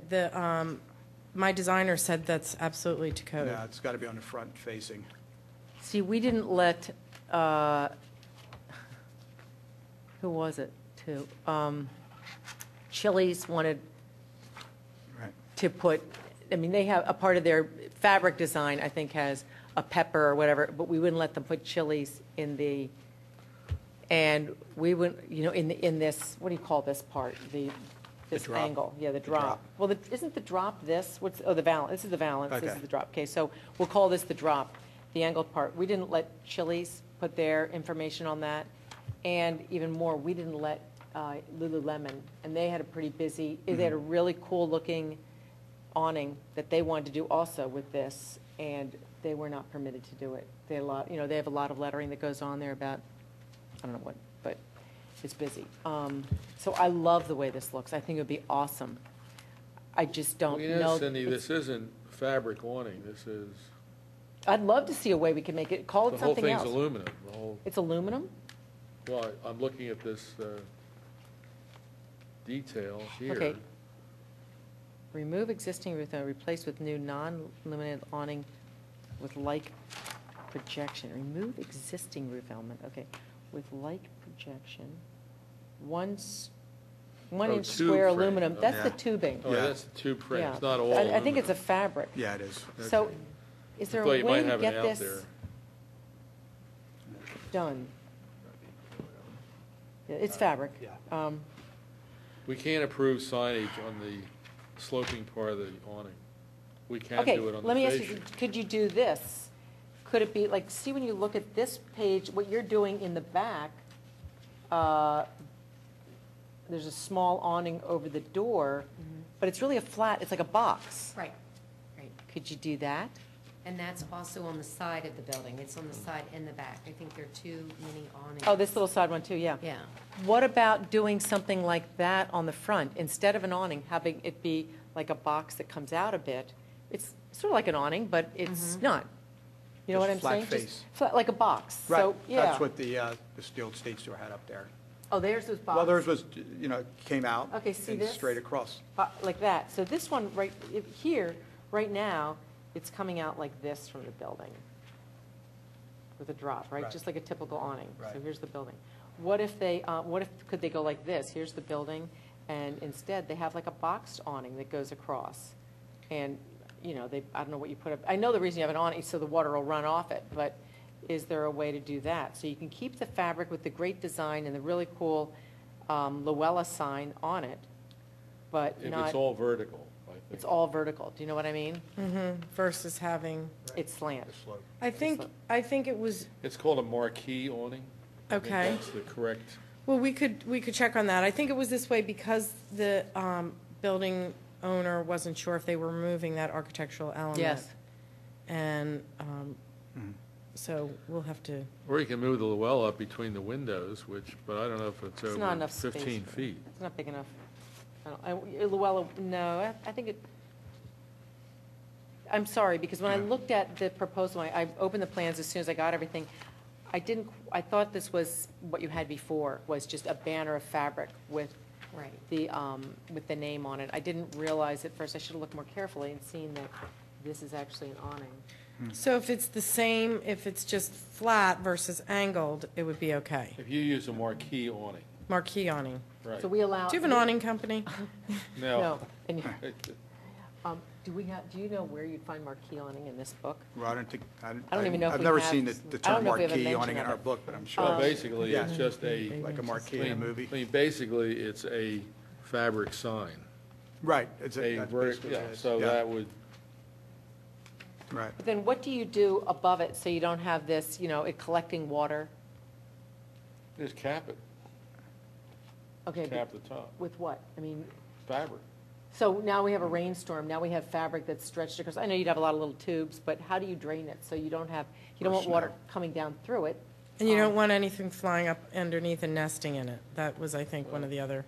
my designer said that's absolutely to code. Yeah, it's got to be on the front facing. See, we didn't let, who was it, to, Chili's wanted Right. to put, I mean, they have, a part of their fabric design, I think, has a pepper or whatever, but we wouldn't let them put chilies in the, and we wouldn't, you know, in this, what do you call this part? This drop. angle, yeah, the drop. drop. Well, isn't the drop this? The valance, this is the valance, this Okay. is the drop. Okay, so we'll call this the drop, the angled part. We didn't let Chili's put their information on that. And even more, we didn't let Lululemon, and they had a pretty busy, they had a really cool-looking awning that they wanted to do also with this, and they were not permitted to do it. They had a lot, you know, they have a lot of lettering that goes on there about, I don't know what, but it's busy. So I love the way this looks. I think it would be awesome. I just don't Well, you know, know. Cindy, it's- this isn't fabric awning. This is, I'd love to see a way we can make it, call the it whole something thing's else. aluminum. The whole, It's aluminum? well, I'm looking at this detail here. Okay. Remove existing roof and replace with new non-illuminated awning with like projection. Remove existing roof element, okay, with like projection. One Oh, inch tube square frame, aluminum, okay. that's the Yeah. tubing. Oh, Yeah. that's the tube frame. Yeah. It's not all I think it's a aluminum. fabric. Yeah, it is. So is there I thought a you way might to have it get out this there. done? Yeah, it's fabric. yeah. We can't approve signage on the sloping part of the awning. We can Okay, do it on the let me ask fascia. you, could you do this? Could it be, like, see when you look at this page, what you're doing in the back, there's a small awning over the door, but it's really a flat, it's like a box. Right, right. Could you do that? And that's also on the side of the building. It's on the side and the back. I think there are two mini awnings. Oh, this little side one too, yeah. Yeah. What about doing something like that on the front? Instead of an awning, having it be like a box that comes out a bit? It's sort of like an awning, but it's not. You know Just what I'm flat saying? face. Just flat, like a box. Right, So, yeah. that's what the old State Store had up there. Oh, there's this box. Well, theirs was, came out. Okay, see and this? straight across. Like that. So this one here, right now, it's coming out like this from the building with a drop, right? Right. Just like a typical awning. So Right. here's the building. Could they go like this? Here's the building, and instead they have like a boxed awning that goes across. And, I don't know what you put up. I know the reason you have an awning is so the water will run off it, but is there a way to do that? So you can keep the fabric with the great design and the really cool Luella sign on it, but If not. it's all vertical, I think. It's all vertical. Do you know what I mean? Versus having, It's slant. I think it was, It's called a marquee awning. I think Okay. that's the correct, well, we could check on that. I think it was this way because the building owner wasn't sure if they were removing that architectural element. Yes. And so we'll have to, or you can move the Luella up between the windows, but I don't know if it's It's not over enough space 15 for it. feet. It's not big enough. Luella, no, I think it, I'm sorry, because when I looked at the proposal, I opened the plans as soon as I got everything. I thought this was what you had before, was just a banner of fabric with Right. with the name on it. I didn't realize at first, I should have looked more carefully and seen that this is actually an awning. so if it's the same, if it's just flat versus angled, it would be okay. If you use a marquee awning, Marquee awning. right. So we allow. Do you have an awning company? No. And It- do you know where you'd find marquee awning in this book? Well, I don't think, I don't even know if I've we never have- seen the I don't term know if we have a marquee mention awning in of our it. book, but I'm Well, sure, basically, yeah. it's just a, like a marquee in a movie. I mean, basically, it's a fabric sign. Right. It's A that's vert, basically yeah, what it is. so Yeah, that would, Right. But then what do you do above it so you don't have this, it collecting water? just cap it, Okay, but cap the top, with what? I mean, fabric. so now we have a rainstorm, now we have fabric that's stretched across. I know you'd have a lot of little tubes, but how do you drain it? So you don't want water coming down through it. And you don't want anything flying up underneath and nesting in it. That was, I think, one of the other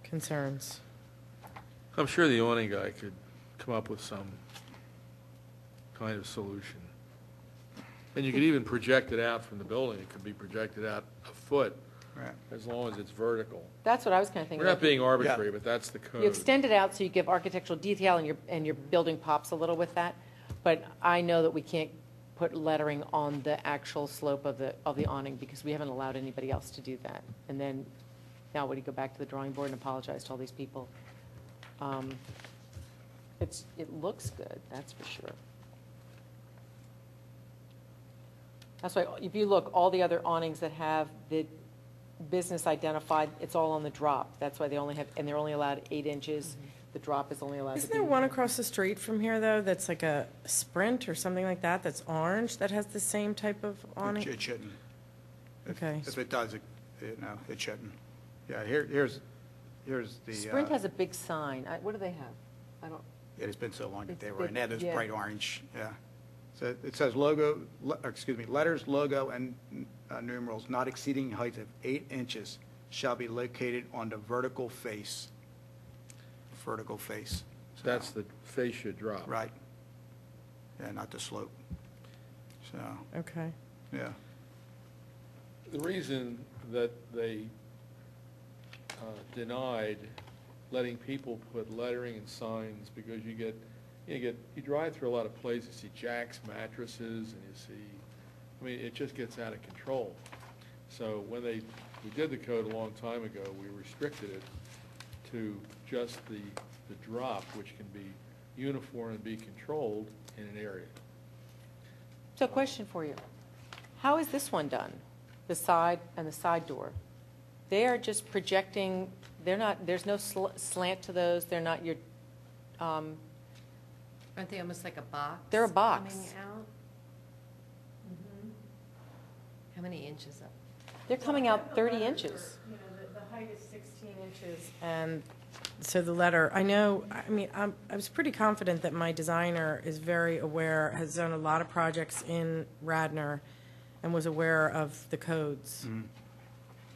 concerns. I'm sure the awning guy could come up with some kind of solution. And you could even project it out from the building. It could be projected out a foot, Right. as long as it's vertical. That's what I was kind of We're thinking. not being arbitrary, but that's the You code. extend it out so you give architectural detail and your building pops a little with that. But I know that we can't put lettering on the actual slope of the awning because we haven't allowed anybody else to do that. And then now would you go back to the drawing board and apologize to all these people? It looks good, that's for sure. That's why, if you look, all the other awnings that have the business identified, it's all on the drop. That's why they only have, and they're only allowed 8 inches. The drop is only allowed to be. Isn't there one across the street from here, though, that's like a Sprint or something like that, that's orange, that has the same type of awning? It shouldn't. Okay. If it does, no, it shouldn't. Yeah, here's the. Sprint has a big sign. What do they have? I don't, It's been so long that they It's were, big, and they have those yeah. bright orange, yeah. So it says letters, logo, and numerals not exceeding height of 8 inches shall be located on the vertical face. Vertical face. So, That's the fascia drop. right. Yeah, not the slope. So, Okay. yeah. The reason that they denied letting people put lettering and signs, because you drive through a lot of places, you see Jack's mattresses, and you see, I mean, it just gets out of control. So when we did the code a long time ago, we restricted it to just the drop, which can be uniform and be controlled in an area. so question for you. How is this one done? The side and the side door? They are just projecting, there's no slant to those, they're not your, Aren't they almost like a box? They're a box. Coming out? How many inches up? they're coming out 30 inches. You know, the height is 16 inches. And so the letter, I mean, I was pretty confident that my designer is very aware, has done a lot of projects in Radnor, and was aware of the codes.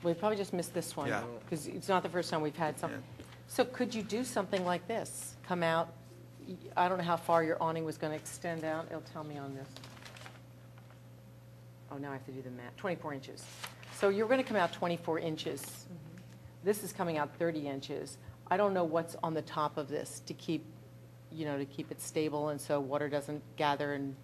We probably just missed this one. Yeah. Because it's not the first time we've had something. Yeah. So could you do something like this? Come out, I don't know how far your awning was going to extend out. It'll tell me on this. Oh, now I have to do the math. 24 inches. So you're going to come out 24 inches. This is coming out 30 inches. I don't know what's on the top of this to keep, to keep it stable and so water doesn't gather, and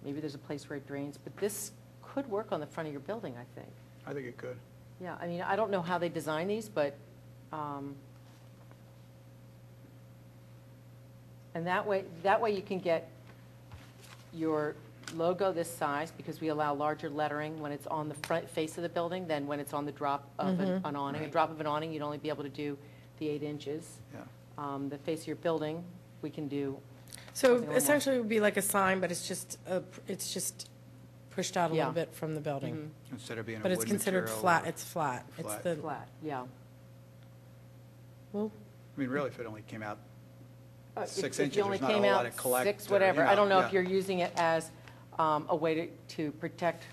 maybe there's a place where it drains, but this could work on the front of your building, I think. I think it could. Yeah, I mean, I don't know how they design these, but, and that way you can get your logo this size, because we allow larger lettering when it's on the front face of the building than when it's on the drop of an awning. A drop of an awning, you'd only be able to do the 8 inches. Yeah. The face of your building, we can do. So something a little essentially, it would be like a sign, but it's just pushed out a little Yeah. bit from the building. Instead of being a But wood it's considered material flat, or- it's flat. It's Flat. the, flat, yeah. well, I mean, really, if it only came out If- 6 if inches, you only there's not a came whole out lot of collect. 6, or, whatever. I don't know if yeah. you're using it as a way to protect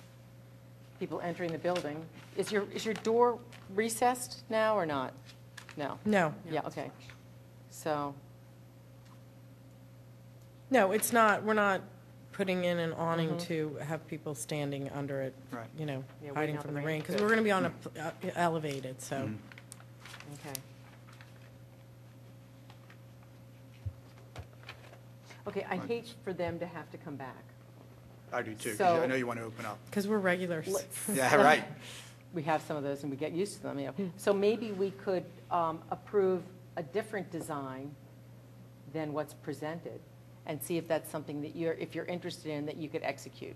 people entering the building. Is your door recessed now or not? No? no. Yeah, okay. So, No, it's not, we're not putting in an awning to have people standing under it, Right. Yeah, hiding waiting out from the the rain. rain, because we're going to be on elevated, so. okay. Okay, I hate for them to have to come back. I do too, because So- I know you want to open up. Because we're regulars. Yeah, right. We have some of those and we get used to them, So maybe we could approve a different design than what's presented and see if that's something that if you're interested in, that you could execute.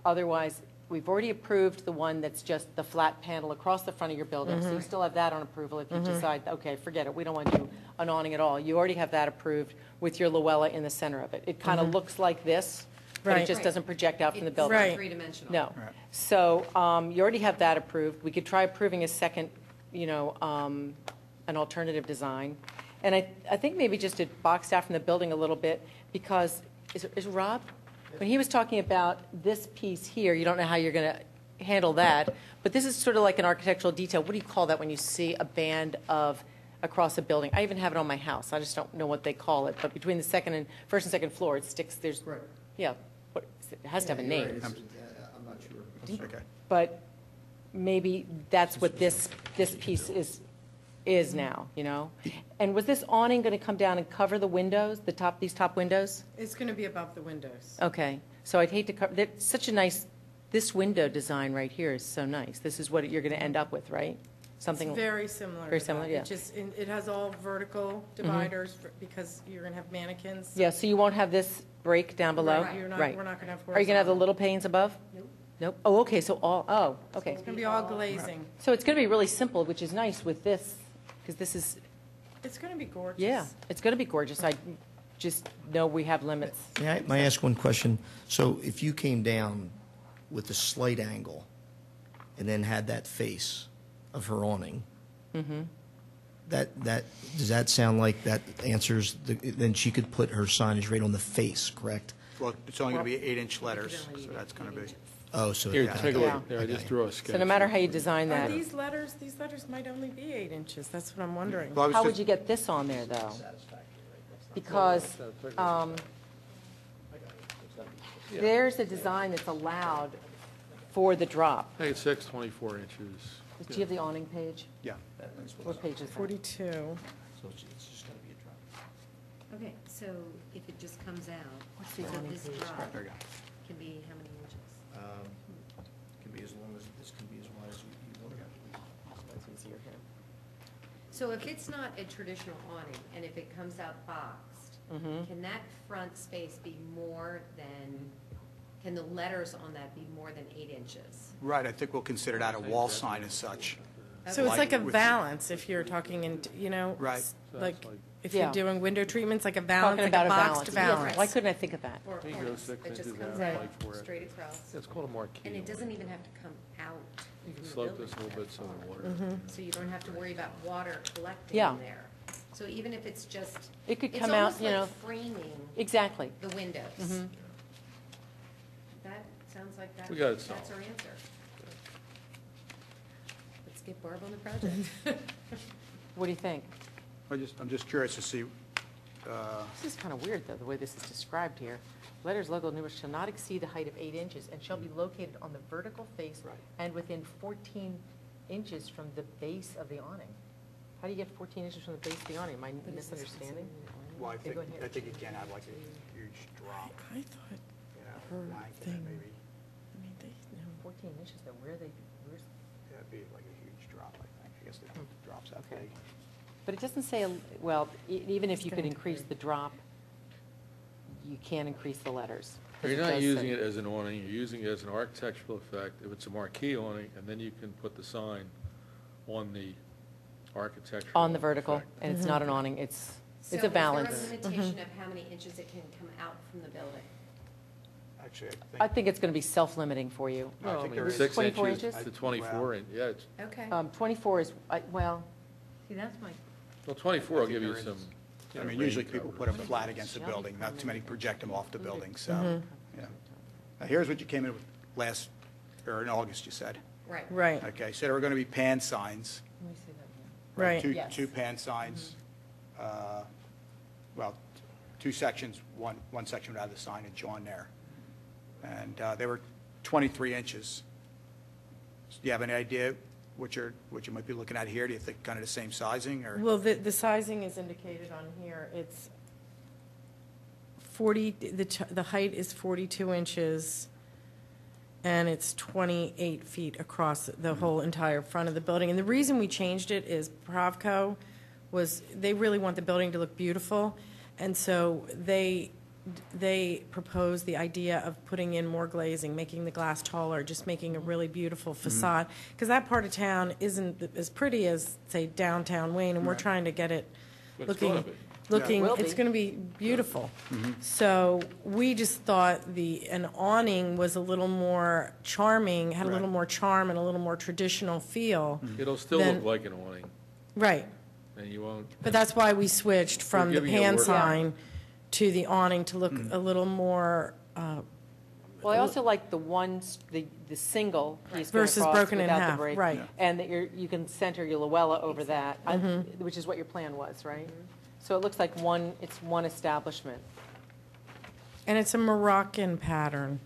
Otherwise, we've already approved the one that's just the flat panel across the front of your building, so you still have that on approval if you decide, okay, forget it, we don't want to do an awning at all. You already have that approved with your Luella in the center of it. It kind of looks like this, but it Right. just doesn't project out from the building. Right. Three-dimensional. No. Right. So you already have that approved. We could try approving a second, an alternative design. And I think maybe just to box out from the building a little bit, because, is Rob? When he was talking about this piece here, you don't know how you're going to handle that, but this is sort of like an architectural detail. What do you call that when you see a band of across a building? I even have it on my house. I just don't know what they call it, but between the first and second floor, it sticks, there's, yeah, it has to have a name. I'm not sure. Okay. But maybe that's what this piece is now, And was this awning going to come down and cover the windows, these top windows? It's going to be above the windows. Okay, so I'd hate to cover, that's such a nice, this window design right here is so nice. This is what you're going to end up with, right? Something. It's very similar. Very to similar, that. yeah. It has all vertical dividers because you're going to have mannequins. Yeah, so you won't have this break down below? Right, Right. we're not going to have Are you going to have the horizontal. little panes above? Nope. Nope. Oh, okay, so okay. It's going to be all glazing. So it's going to be really simple, which is nice with this, because this is, It's going to be gorgeous. yeah, it's going to be gorgeous. I just know we have limits. May I ask one question? So if you came down with a slight angle and then had that face of her awning, does that sound like that answers, then she could put her signage right on the face, correct? Well, it's only going to be 8-inch letters, so that's going to be. Oh, so. Here, yeah, take a Yeah. look. There, I just drew a sketch. So no matter how you design Are that, these letters might only be 8 inches. That's what I'm wondering. Well, I was how just- would you get this on there, though? Because there's a design that's allowed for the drop. Make it 6, 24 inches. Do you have the awning page? Yeah. What page is that? 42. So it's just going to be a drop. Okay, so if it just comes out, What's the so awning this page? drop There you go. can be how many inches? Can be as long as, this can be as wide as you want. That's easier here. So if it's not a traditional awning, and if it comes out boxed, can that front space be more than, can the letters on that be more than 8 inches? Right, I think we'll consider that a wall sign as such. So it's like a with- balance if you're talking Right. like if Yeah. you're doing window treatments, like a balance, Talking like about a a boxed balance. balance. Why couldn't I think of that? Or You can or go it's- 6 it just inches comes out, out like for it. straight across, It's called a marquee. and it doesn't even have to come out You can from the slope building this a little bit so the water. So you don't have to worry about water collecting Yeah. in there. So even if it's just. It could it's come out, almost you like know. framing Exactly. the windows. That sounds like that. We got it That's solved. our answer. Let's get Barb on the project. What do you think? I'm just curious to see, This is kind of weird, though, the way this is described here. letters, logo, numbers shall not exceed the height of 8 inches and shall be located on the vertical face and within 14 inches from the base of the awning. How do you get 14 inches from the base of the awning? Am I misunderstanding? Well, I Okay, go ahead. think you can't have like a huge drop, I thought you her know, blanket thing, maybe. I mean, they, no. 14 inches, though, where's, That'd be like a huge drop, I think. I guess the drop's that Okay. big. but it doesn't say, well, even if you could gonna increase the drop, you can't increase the letters. 'cause You're it not does using say- it as an awning, you're using it as an architectural effect. If it's a marquee awning, and then you can put the sign on the architectural On the vertical, effect. and it's not an awning, it's a So balance. is there a limitation of how many inches it can come out from the building? Actually, I think it's going to be self-limiting for you. No, I Well, think I mean, there is. 6 24 inches inches? to 24, and, yeah, it's, Okay. 24 is, well, see, that's my, well, 24 will I think give you there is. some. I mean, usually people put them flat against the building, not too many project them off the building, so, yeah. Now, here's what you came in with last, or in August, you said. Right. Right, Okay, so there were going to be pan signs. let me see that again. right. Yes. Two pan signs, well, 2 sections, one section without the signage on there. And they were 23 inches. Do you have any idea what you might be looking at here? Do you think kind of the same sizing, or? Well, the sizing is indicated on here. It's 40, the height is 42 inches, and it's 28 feet across the whole entire front of the building. And the reason we changed it is Pravco they really want the building to look beautiful, and so they proposed the idea of putting in more glazing, making the glass taller, just making a really beautiful facade. Because that part of town isn't as pretty as, say, downtown Wayne, and we're trying to get it But it's gonna be. looking, Will it's be. going to be beautiful. So we just thought an awning was a little more charming, had a little Right. more charm and a little more traditional feel. It'll still Then- look like an awning, Right. and you won't. But that's why we switched from the giving you a pan word. sign to the awning to look a little more Well, I also like the single piece going versus across broken in without the half, break. right. And that you can center your Luella over that, which is what your plan was, right? So it looks like it's one establishment. And it's a Moroccan pattern.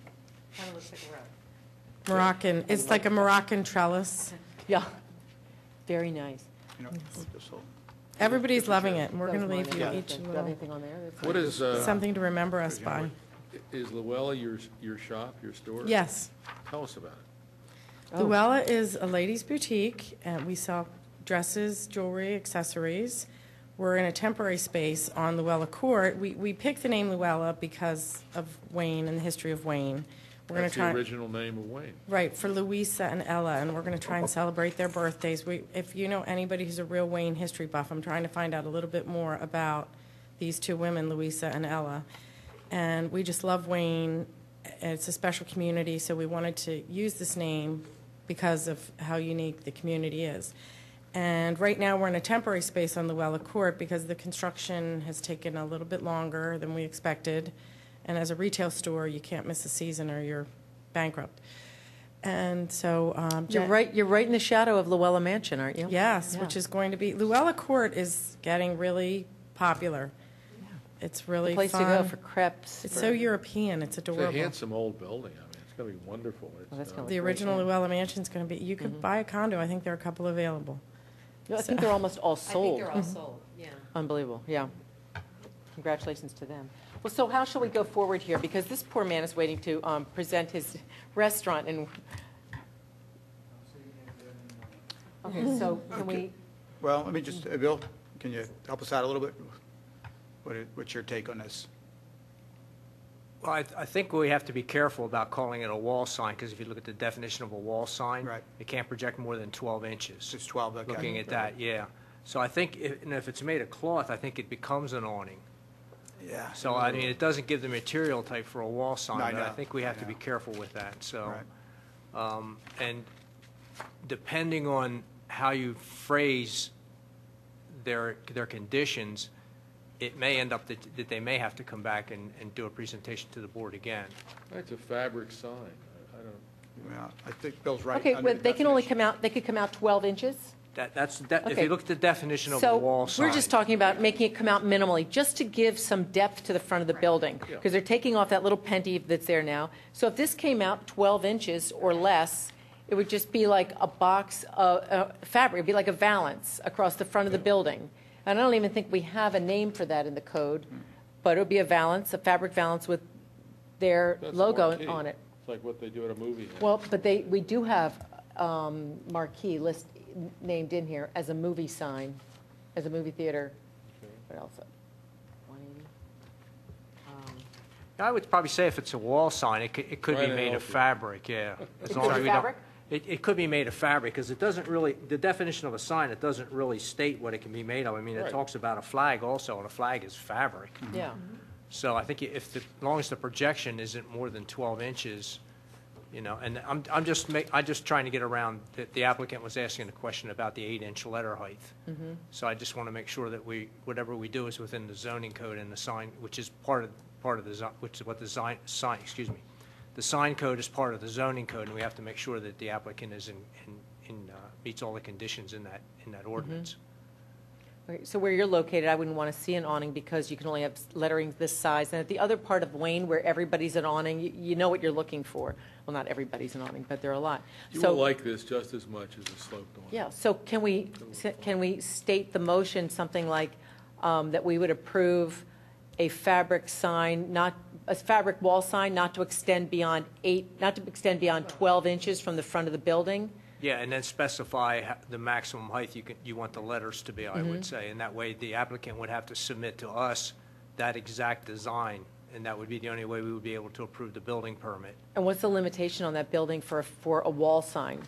Kind of looks like a road. Moroccan, it's like a Moroccan trellis. Yeah, very nice. You know, this whole- Everybody's loving it, and we're That going was to leave mine. you each a Do you have little, anything on there? That's- What is, something to remember us by. is Luella your shop, your store? Yes. Tell us about it. Oh. Luella is a ladies' boutique, and we sell dresses, jewelry, accessories. We're in a temporary space on Luella Court. We picked the name Luella because of Wayne and the history of Wayne. We're going That's to the try, original name of Wayne. right, for Louisa and Ella, and we're going to try and celebrate their birthdays. If you know anybody who's a real Wayne history buff, I'm trying to find out a little bit more about these two women, Louisa and Ella. And we just love Wayne. It's a special community, so we wanted to use this name because of how unique the community is. And right now, we're in a temporary space on Luella Court because the construction has taken a little bit longer than we expected. And as a retail store, you can't miss a season or you're bankrupt. And so, You're right in the shadow of Luella Mansion, aren't you? yes, Yeah. which is going to be, Luella Court is getting really popular. It's really The place to fun. go for crepes. It's for- so European, it's It's a adorable. handsome old building, I mean, it's gonna be wonderful. It's, Well, that's gonna The look great, original yeah. Luella Mansion's going to be, you could buy a condo, I think there are a couple available. I think they're almost all I think sold. they're all sold, yeah. Unbelievable, yeah. Congratulations to them. Well, so how shall we go forward here? Because this poor man is waiting to present his restaurant and... Okay, so can we, Well, let me just, Bill, can you help us out a little bit? What's your take on this? Well, I think we have to be careful about calling it a wall sign, because if you look at the definition of a wall sign, Right. it can't project more than 12 inches. It's 12, okay. Looking at that, yeah. So I think, if it's made of cloth, I think it becomes an awning. Yeah. So, I mean, it doesn't give the material type for a wall sign, I but I know, think we have I to be know. careful with that, so. Right. And depending on how you phrase their conditions, it may end up that they may have to come back and do a presentation to the board again. It's a fabric sign, I don't, Yeah, I think Bill's right. okay, under well, the they can only definition. come out, they could come out 12 inches? If Okay. you look at the definition of a wall So sign. we're just talking about making it come out minimally, just to give some depth to the front of the building, because they're taking off that little penty that's there now. So if this came out 12 inches or less, it would just be like a box of fabric. It'd be like a valance across the front of the building. And I don't even think we have a name for that in the code, but it would be a valance, a fabric valance with their That's a logo marquee. on it. It's like what they do at a movie. Well, but we do have marquee named in here as a movie sign, as a movie theater. What else? 180. I would probably say if it's a wall sign, it could be Trying to made help of you. fabric, yeah. As It long could as be we don't- fabric? It could be made of fabric, because it doesn't really, the definition of a sign, it doesn't really state what it can be made of. I mean, it Right. talks about a flag also, and a flag is fabric. Yeah. So I think as long as the projection isn't more than 12 inches, and I'm just trying to get around, the applicant was asking a question about the 8-inch letter height. So I just want to make sure that whatever we do is within the zoning code and the sign, which is part of which is what the sign, the sign code is part of the zoning code, and we have to make sure that the applicant is meets all the conditions in that ordinance. Okay, so where you're located, I wouldn't want to see an awning because you can only have lettering this size. And at the other part of Wayne, where everybody's an awning, you know what you're looking for. Well, not everybody's an awning, but there are a lot. You So will like this just as much as a sloped awning. yeah, so can we state the motion something like that we would approve a fabric sign, a fabric wall sign, not to extend beyond 12 inches from the front of the building? Yeah, and then specify the maximum height you want the letters to be, I would say. And that way, the applicant would have to submit to us that exact design, and that would be the only way we would be able to approve the building permit. And what's the limitation on that building for a wall sign?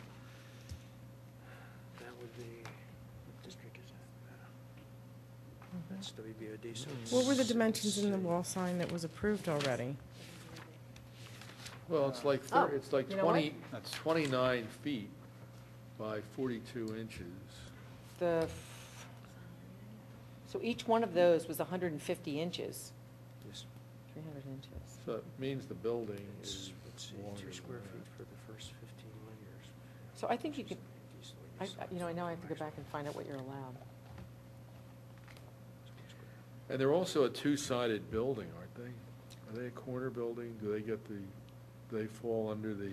That would be, what district is that? That's WBOD, so it's... What were the dimensions in the wall sign that was approved already? Well, it's like, Oh, it's like you know what? 29 feet by 42 inches. So each one of those was 150 inches, Yes. 300 inches. So it means the building is Let's see, longer 2 than square that. feet for the first 15 linears. So I think you could, I know I have to go back and find out what you're allowed. And they're also a two-sided building, aren't they? Are they a corner building? Do they fall under the,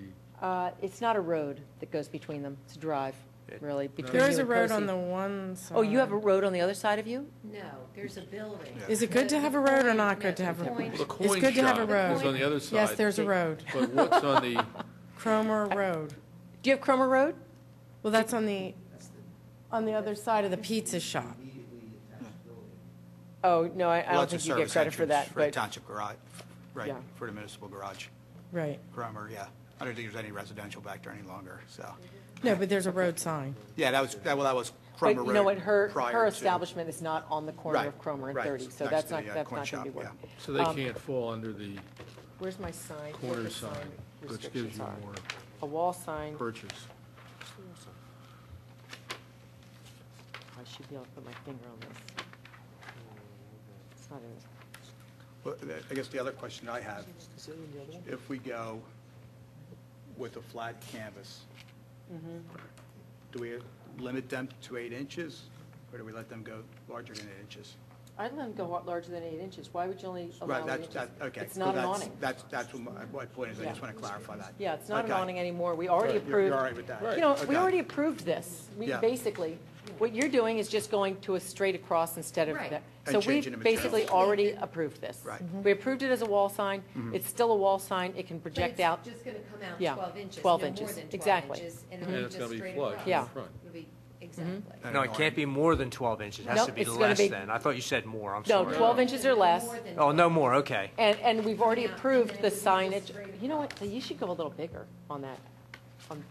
It's not a road that goes between them, it's a drive, really, between There you is a and road Cozy. on the one side. Oh, you have a road on the other side of you? No, there's a building. Is it good to have a road or not good to have a The road? point- the It's coin good to have a shop road. is on the other side. Yes, there's a road. But what's on the, Cromer Road. Do you have Cromer Road? Well, that's on the other side of the pizza shop. Oh, no, I Well, don't that's a think you get service credit for entrance that, For the but, township garage, right, Yeah. for the municipal garage. Right. Cromer, yeah. I don't think there's any residential back there any longer, so. No, but there's a road sign. Yeah, that was but Cromer Road you know what, her prior to- establishment is not on the corner Right, of Cromer and right, 30, so next that's to not, the, that's coin not going to be shop, working. so they can't fall under the Where's my sign? corner What the sign, which gives restrictions you are. more A wall sign, purchase. I should be able to put my finger on this. It's not in this. Well, I guess the other question I have, if we go with a flat canvas, do we limit them to 8 inches, or do we let them go larger than 8 inches? I'd let them go larger than 8 inches. Why would you only allow Right, 8 inches? okay. It's so not an that's- awning. That's what my point is, I just Yeah. want to clarify that. Yeah, it's not an Okay. awning anymore. We already Right, you're approved. all right with that? You know, Okay. we already approved this. We Yeah. basically, what you're doing is just going to a straight across instead of Right. that. And So changing we the material. basically already approved this. Right. We approved it as a wall sign. It's still a wall sign. It can project out. But it's just going to come out Yeah, 12 inches. 12 no inches, more than 12 exactly. inches, and And it'll be it's just gonna be straight flush across. Yeah. in front. It'll be, exactly. And No, an it can't be more than 12 inches. It has Nope, to be it's gonna less be- than. I thought you said more, I'm No, sorry. 12 inches or less. More than Oh, no more, okay. And we've already Yeah, and approved then the it would be signage. straight You know what? You should go a little bigger on that,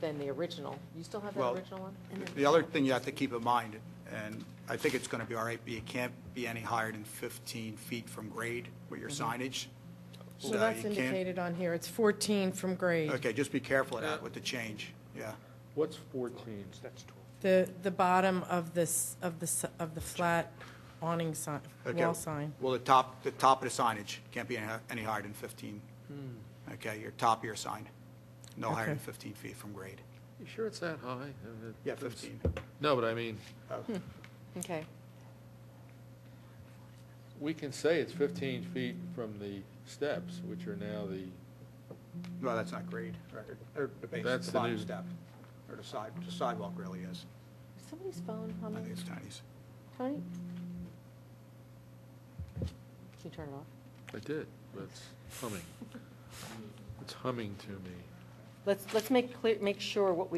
than the original. You still have that Well, original one? The other thing you have to keep in mind, and I think it's going to be all right, but you can't be any higher than 15 feet from grade with your signage. Well, So that's you can't- indicated on here. It's 14 from grade. Okay, just be careful of that with the change, yeah. What's 14? That's 12. The bottom of this, of the flat awning sign, Okay. wall sign. Well, the top of the signage can't be any higher than 15. Okay, your top of your sign, no higher than Okay. 15 feet from grade. You sure it's that high? Yeah, 15. No, but I mean, Okay. we can say it's 15 feet from the steps, which are now the, Well, that's not grade, right? Or the base, That's the the bottom new- step, or the sidewalk really is. Is somebody's phone I humming? think it's Tiny's. Tony? Can you turn it off? I did, but it's humming. It's humming to me. Let's make sure what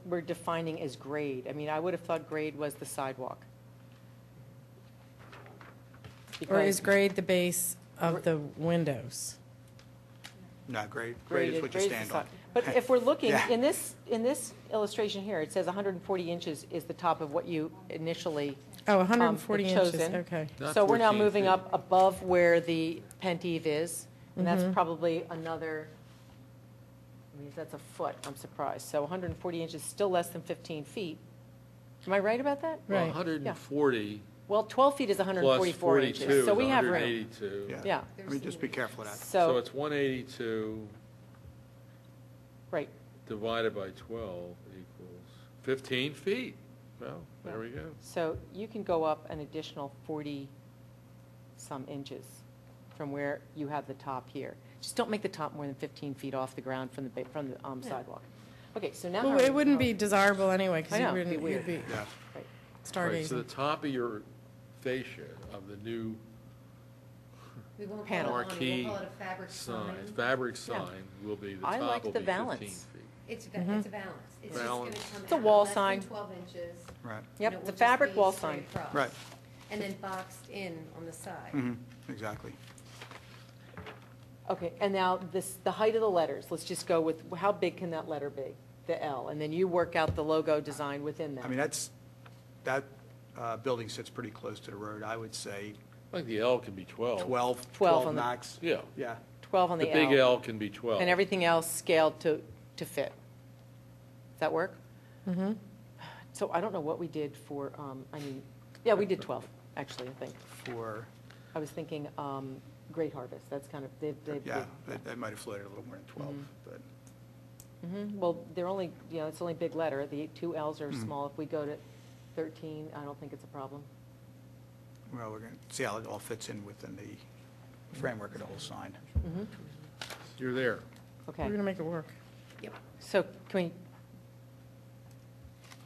we're defining as grade. I mean, I would have thought grade was the sidewalk. Or is Because grade the base of the windows? No, grade is what you the stand on. side. But if we're looking, Yeah. in this illustration here, it says 140 inches is the top of what you initially Oh, 140 had inches, chosen. okay. Not So we're now 14 moving feet. up above where the Pentive is, and Mm-hmm. that's probably another, I mean, that's a foot, I'm surprised. So 140 inches, still less than 15 feet. Am I right about that? Well, Right. 140 Well, 12 feet is plus 144 42 inches, so is we have room. 182. Yeah, I mean, just be careful of that. So so, it's 182 right. divided by 12 equals 15 feet. Well, there we go. So you can go up an additional 40-some inches from where you have the top here. Just don't make the top more than 15 feet off the ground from the sidewalk. Okay, so now. Well, it wouldn't be desirable anyway, because I you know, it'd wouldn't, be you'd be Yeah. Right. Right, so the stargazing. top of your fascia of the new We won't call Panel. it awning, marquee we'll call it a fabric sign, sign. fabric sign will be, the I top like will the be 15 balance. feet. It's a balance. It's just gonna Balance. come It's a out wall less than sign. 12 inches. Right, and it Yep, will the just fabric be wall straight sign. across. right. And then boxed in on the side. Exactly. Okay, and now the height of the letters, let's just go with, how big can that letter be? The L, and then you work out the logo design within that. I mean, that building sits pretty close to the road. I would say I think the L can be 12. 12, 12 on the- max. Yeah, Yeah. 12 on the the big L. L can be 12. And everything else scaled to fit. Does that work? Mm-hmm. So I don't know what we did for, yeah, we did 12, actually, I think. For, I was thinking Great Harvest, that's kind of, yeah, that might have floated a little more than 12, but. Well, they're only, it's only big letter, the 2 Ls are small. If we go to 13, I don't think it's a problem. Well, we're going to see how it all fits in within the framework of the whole sign. You're there. Okay, We're going to make it work. so can we,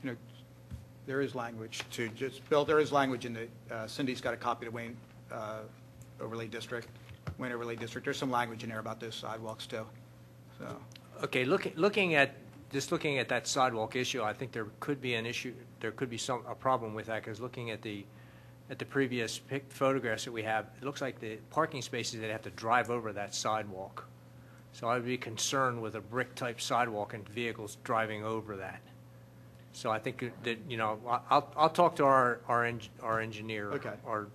You know, there is language to just, Bill, there is language in the, Cindy's got a copy of the Wayne overlay district, Wayne overlay district. There's some language in there about those sidewalks too, so. Okay, looking at that sidewalk issue, I think there could be an issue, there could be a problem with that, because looking at the previous photographs that we have, it looks like the parking spaces, they'd have to drive over that sidewalk. So I'd be concerned with a brick-type sidewalk and vehicles driving over that. So I think that, I'll talk to our engineer. Okay. Or,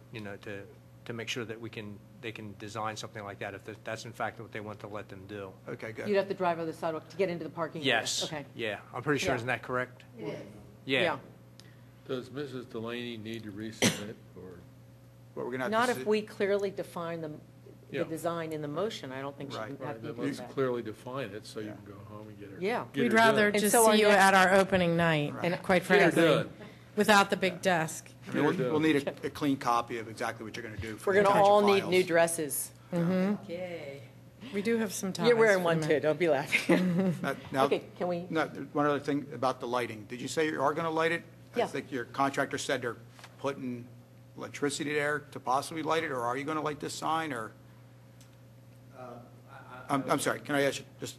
to make sure that they can design something like that, if that's in fact what they want to let them do. Okay, good. you'd have to drive over the sidewalk to get into the parking area? Yes. Okay. Yeah, I'm pretty sure, Yeah. isn't that correct? It is. Yeah. Does Mrs. Delaney need to resubmit, or? Well, we're going to have Not to if see. we clearly define the Yeah. design in the motion, I don't think she Right. would Right, have to then do let's that. clearly define it, so you Yeah. can go home and get her. Yeah. get We'd her rather done. just so our see you next- at our opening night, And- quite Get her frankly, done. without the big desk. I mean, we'll need a clean copy of exactly what you're going to do. for We're the going to township all need files. new dresses. Okay. We do have some ties. You're wearing for one the too, men. don't be laughing. Now, Okay, can we, no, one other thing about the lighting. Did you say you are going to light it? Yeah. I think your contractor said they're putting electricity there to possibly light it, or are you going to light this sign, or? I'm sorry, can I ask you, just,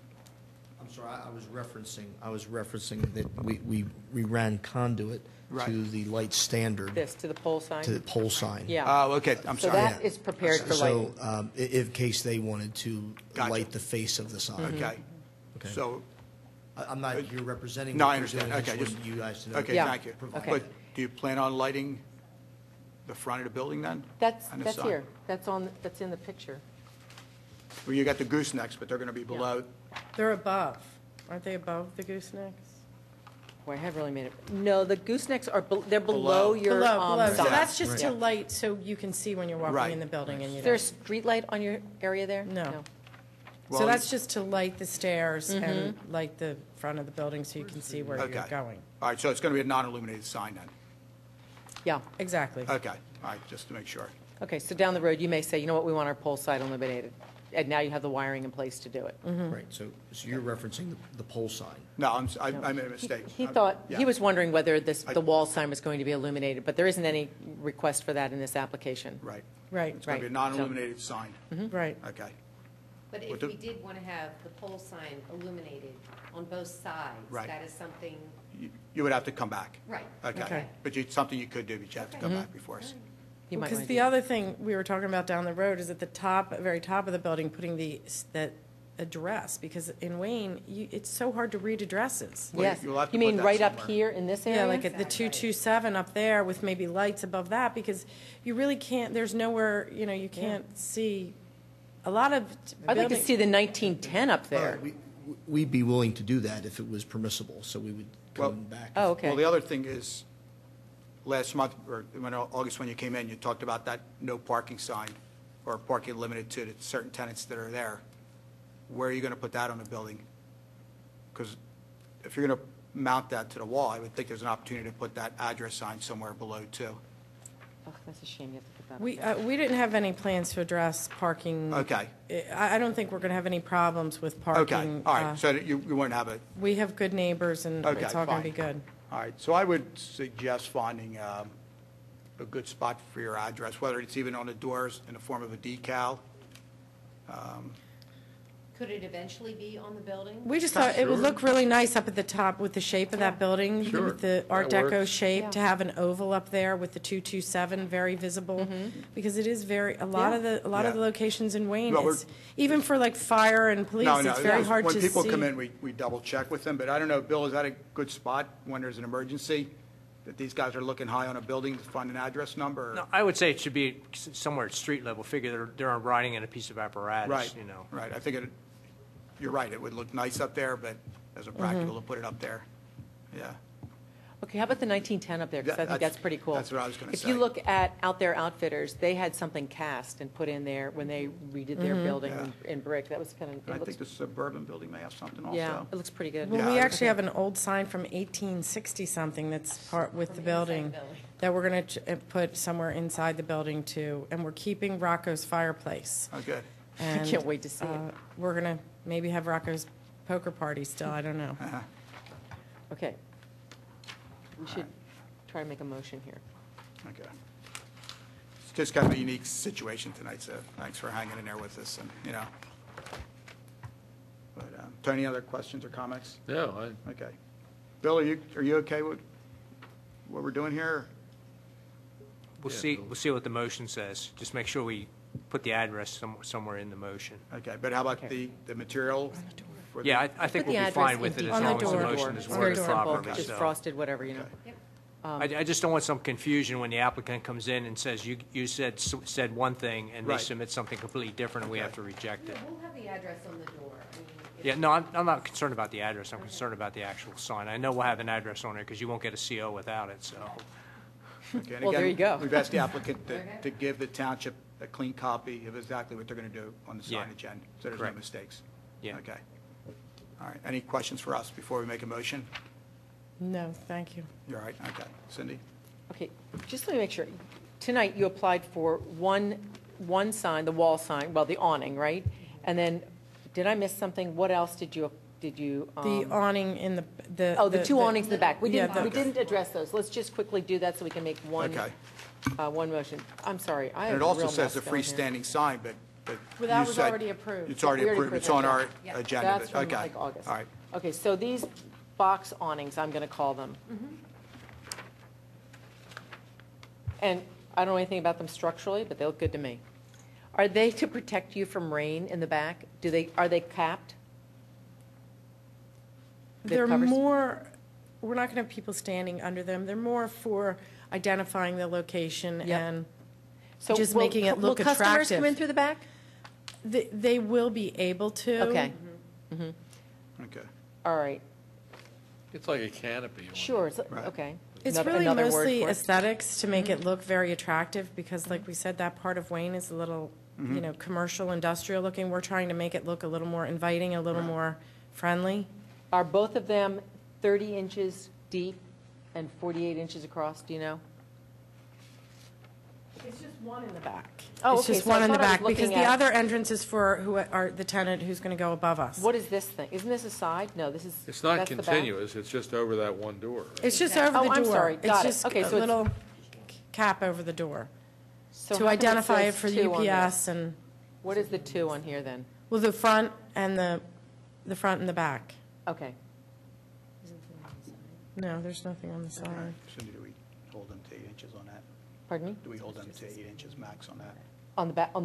I'm sorry, I was referencing that we ran conduit Right. to the light standard, this, to the pole sign? to the pole sign. Yeah. oh, okay, I'm So sorry. that is prepared for lighting. So, in case they wanted to Gotcha. light the face of the sign. Okay, Okay. so, I'm not here representing. No, what I they're doing. understand. Okay, I just just- want you guys to know. okay, Yeah. thank you. Okay. But do you plan on lighting the front of the building then? That's on the sign? here, that's in the picture. Well, you got the goosenecks, but they're going to be below. They're above. Aren't they above the goosenecks? Boy, I have really made it, no, the goosenecks are, they're below your Below. So sign. that's just to Right. light, so you can see when you're walking Right. in the building and you Is there a don't. street light on your area there? No. Well, So that's just to light the stairs and light the front front of the building so you can see where you're Okay. going. All right, so it's going to be a non-illuminated sign then? Yeah. Exactly. Okay, all right, just to make sure. Okay, so down the road, you may say, you know what, we want our pole side illuminated. And now you have the wiring in place to do it. Right, so you're referencing the pole sign. No, I made a mistake. He thought, Yeah. he was wondering whether the wall sign was going to be illuminated, but there isn't any request for that in this application. Right. Right, It's going to be a Right. non-illuminated sign. right. Okay. But With if the- we did want to have the pole sign illuminated on both sides, Right. that is something, You would have to come back. right. Okay. Okay. But something you could do, but you have to come back before us. You might Because wanna the do other thing we were talking about down the road is at the top, very top of the building, putting that address, because in Wayne, it's so hard to read addresses. Well, Yes, you'll have to you put mean that right up somewhere. here in this area? Yeah, like at the 227 up there with maybe lights above that, because you really can't, there's nowhere, you can't see a lot of I'd like to building- see the 1910 up there. We'd be willing to do that if it was permissible, so we would Well- come back. Oh, okay. Well, the other thing is, last month, or August when you came in, you talked about that no parking sign, or parking limited to the certain tenants that are there. Where are you going to put that on the building? Because if you're going to mount that to the wall, I would think there's an opportunity to put that address sign somewhere below, too. Oh, that's a shame you have to put that up We, there. we didn't have any plans to address parking. Okay. I don't think we're going to have any problems with Okay, parking. all right, so that you wouldn't have a, We have good neighbors, and okay, it's all going to fine. be good. All right, so I would suggest finding a good spot for your address, whether it's even on the doors in the form of a decal. Could it eventually be on the building? We just thought it would look really nice up at the top with the shape of that building, Sure, with the Art that Deco works. shape, to have an oval up there with the 227 very visible, because it is a lot of the Yeah. locations in Wayne, Well, we're- it's, even for like fire and police, No, no, it's very hard to see. when people come in, we double check with them, but I don't know, Bill, is that a good spot when there's an emergency? That these guys are looking high on a building to find an address number? or- No, I would say it should be somewhere at street level, figure they're riding in a piece of apparatus, Right, you know. right, I think you're right, it would look nice up there, but as a Mm-hmm. practical to put it up there, yeah. Okay, how about the 1910 up there? Because I think That's- that's pretty cool. that's what I was gonna If you say. look at Out There Outfitters, they had something cast and put in there when they redid their building in brick. That was kind of, I it looks, think the suburban building may have something also. yeah, it looks pretty good. Well, we Yeah, I- actually have an old sign from 1860-something that's part with the building, that we're going to put somewhere inside the building too, and we're keeping Rocco's fireplace. Oh, good. I can't wait to see it. We're going to maybe have Rocco's poker party still, I don't know. Okay. We should try to make a motion here. Okay. It's just kind of a unique situation tonight, so thanks for hanging in there with us, and, But, Tony, other questions or comments? No, Okay. Bill, are you okay with what we're doing here? We'll Yeah, see, Bill. we'll see what the motion says. Just make sure we put the address somewhere in the motion. Okay, but how about the material? for the- Yeah, I think Put the we'll be address fine with in it detail as On the long as the door. motion is It's very worded simple, properly, just so. frosted, whatever, Okay. I just don't want some confusion when the applicant comes in and says, you said one thing, and they Right. submit something completely different, and we have to reject it. We'll have the address on the door. I mean, if- Yeah, no, I'm not concerned about the address, I'm concerned about the actual sign. I know we'll have an address on there, because you won't get a CO without it, so. Okay, and Well, there again, you go. We've asked the applicant to give the township a clean copy of exactly what they're going to do on the Yeah. signage end, so there's no Correct. mistakes. Yeah. Okay. All right, any questions for us before we make a motion? No, thank you. You're all right, okay. Cindy? Okay, just let me make sure. Tonight, you applied for one sign, the wall sign, well, the awning, right? And then, did I miss something? What else did you? The awning in the. Oh, the two awnings in the back. We yeah, didn't address those. Let's just quickly do that so we can make one motion. I'm sorry, I And have it a also real says a mess going here. freestanding sign, but Well, that you was said- already approved. It's already We already approved, it's approved on that, our yeah. agenda. That's but- from okay. like August. All right, Okay, so these box awnings, I'm going to call them. And I don't know anything about them structurally, but they look good to me. Are they to protect you from rain in the back? Are they capped? That They're covers- more, we're not going to have people standing under them. They're more for identifying the location Yep. and So just will- making it look Will customers come attractive. in through the back? They will be able to. Okay, okay. all right, it's like a canopy. on it. sure, Right. okay. It's Another- really another word mostly for it. aesthetics to make it look very attractive, because like we said, that part of Wayne is a little, commercial, industrial looking. We're trying to make it look a little more inviting, a little more friendly. Are both of them 30 inches deep and 48 inches across, do you know? It's just one in the back. Oh, It's okay, just so I one in the thought I was back, because looking the at- other entrance is for who are the tenant who's going to go above us. What is this thing? Isn't this a side? No, this is, It's not that's the back? continuous, it's just over that one door. It's just over the Oh, door. I'm sorry. Got it. It's just Okay, so a it's- little cap over the door So to how come identify it says for 2 on there? UPS and, What is the 2 on here then? well, the front and the front and the back. Okay. No, there's nothing on the side. So do we hold them to 8 inches on that? Pardon me? Do we hold them to 8 inches max on that? On the back, on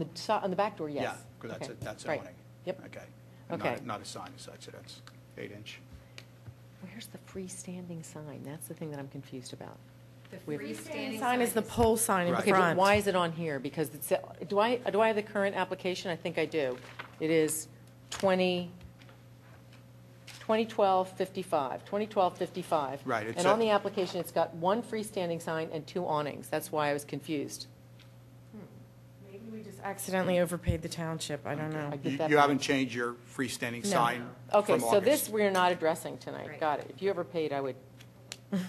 the back door, yes. Yeah, because Okay. that's Right. zoning. Yep. Okay. Okay. Not a sign as such, so that's 8 inch. Where's the freestanding sign? That's the thing that I'm confused about. The We have- freestanding Sign is the pole sign in Right. Okay, but front. why is it on here? Because it's, do I have the current application? I think I do. It is 2012-55, 2012-55. Right, it's And on a- the application, it's got 1 freestanding sign and 2 awnings. That's why I was confused. Maybe we just accidentally overpaid the township, I don't know. I get that. You haven't changed your freestanding sign Okay, from so this August? we're not addressing tonight. Right. Got it. If you ever paid, I would, I'm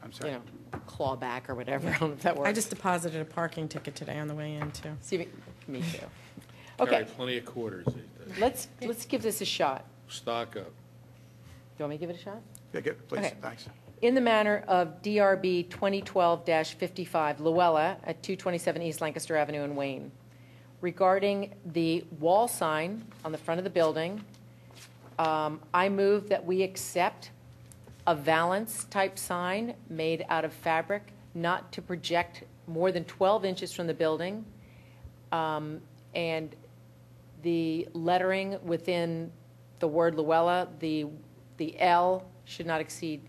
you sorry. know, claw back or whatever. I don't know if that works. I just deposited a parking ticket today on the way in, too. See, me too. Carry Okay, plenty of quarters these days. let's give this a shot. Stock up. Do you want me to give it a shot? Yeah, good, please, Okay. thanks. In the manner of DRB 2012-55, Luella at 227 East Lancaster Avenue in Wayne, regarding the wall sign on the front of the building, I move that we accept a valance-type sign made out of fabric, not to project more than 12 inches from the building, and the lettering within the word Luella, the L should not exceed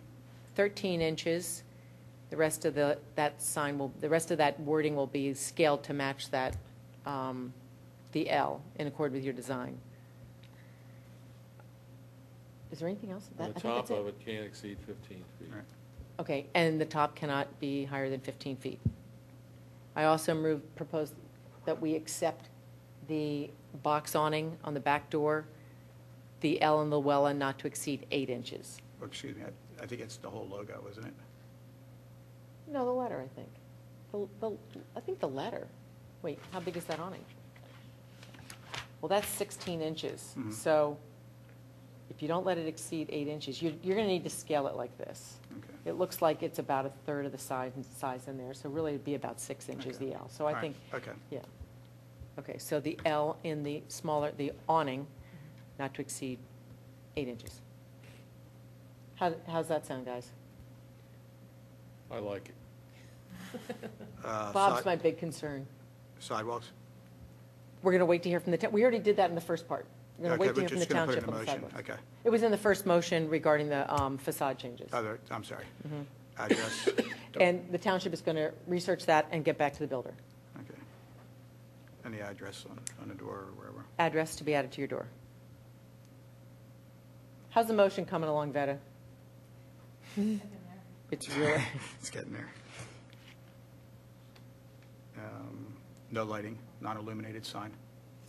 13 inches. The rest of the rest of that wording will be scaled to match that, the L, in accord with your design. Is there anything else? On I the think top that's it. of it can't exceed 15 feet. Right. Okay, and the top cannot be higher than 15 feet. I also propose that we accept the box awning on the back door, the L in Luella not to exceed 8 inches. Oh, excuse me, I think it's the whole logo, isn't it? No, the letter, I think. I think the letter. Wait, how big is that awning? Well, that's 16 inches. Mhm. So if you don't let it exceed 8 inches, you're going to need to scale it like this. Okay. It looks like it's about a third of the size in there, so really it'd be about 6 inches, Okay. the L. So I All right, think, okay. yeah. Okay, so the L in the awning, not to exceed 8 inches. How's that sound, guys? I like it. Bob's my big concern. Sidewalks? We're going to wait to hear from the, we already did that in the first part. We're going to Okay, wait to we're hear from the just gonna put it township in on a the motion. sidewalks. Okay. It was in the first motion regarding the facade changes. I'm sorry. Mm-hmm. Address? And the township is going to research that and get back to the builder. Okay. And the address on the door or wherever? Address to be added to your door. How's the motion coming along, Veta? It's really, It's getting there. No lighting, non-illuminated sign?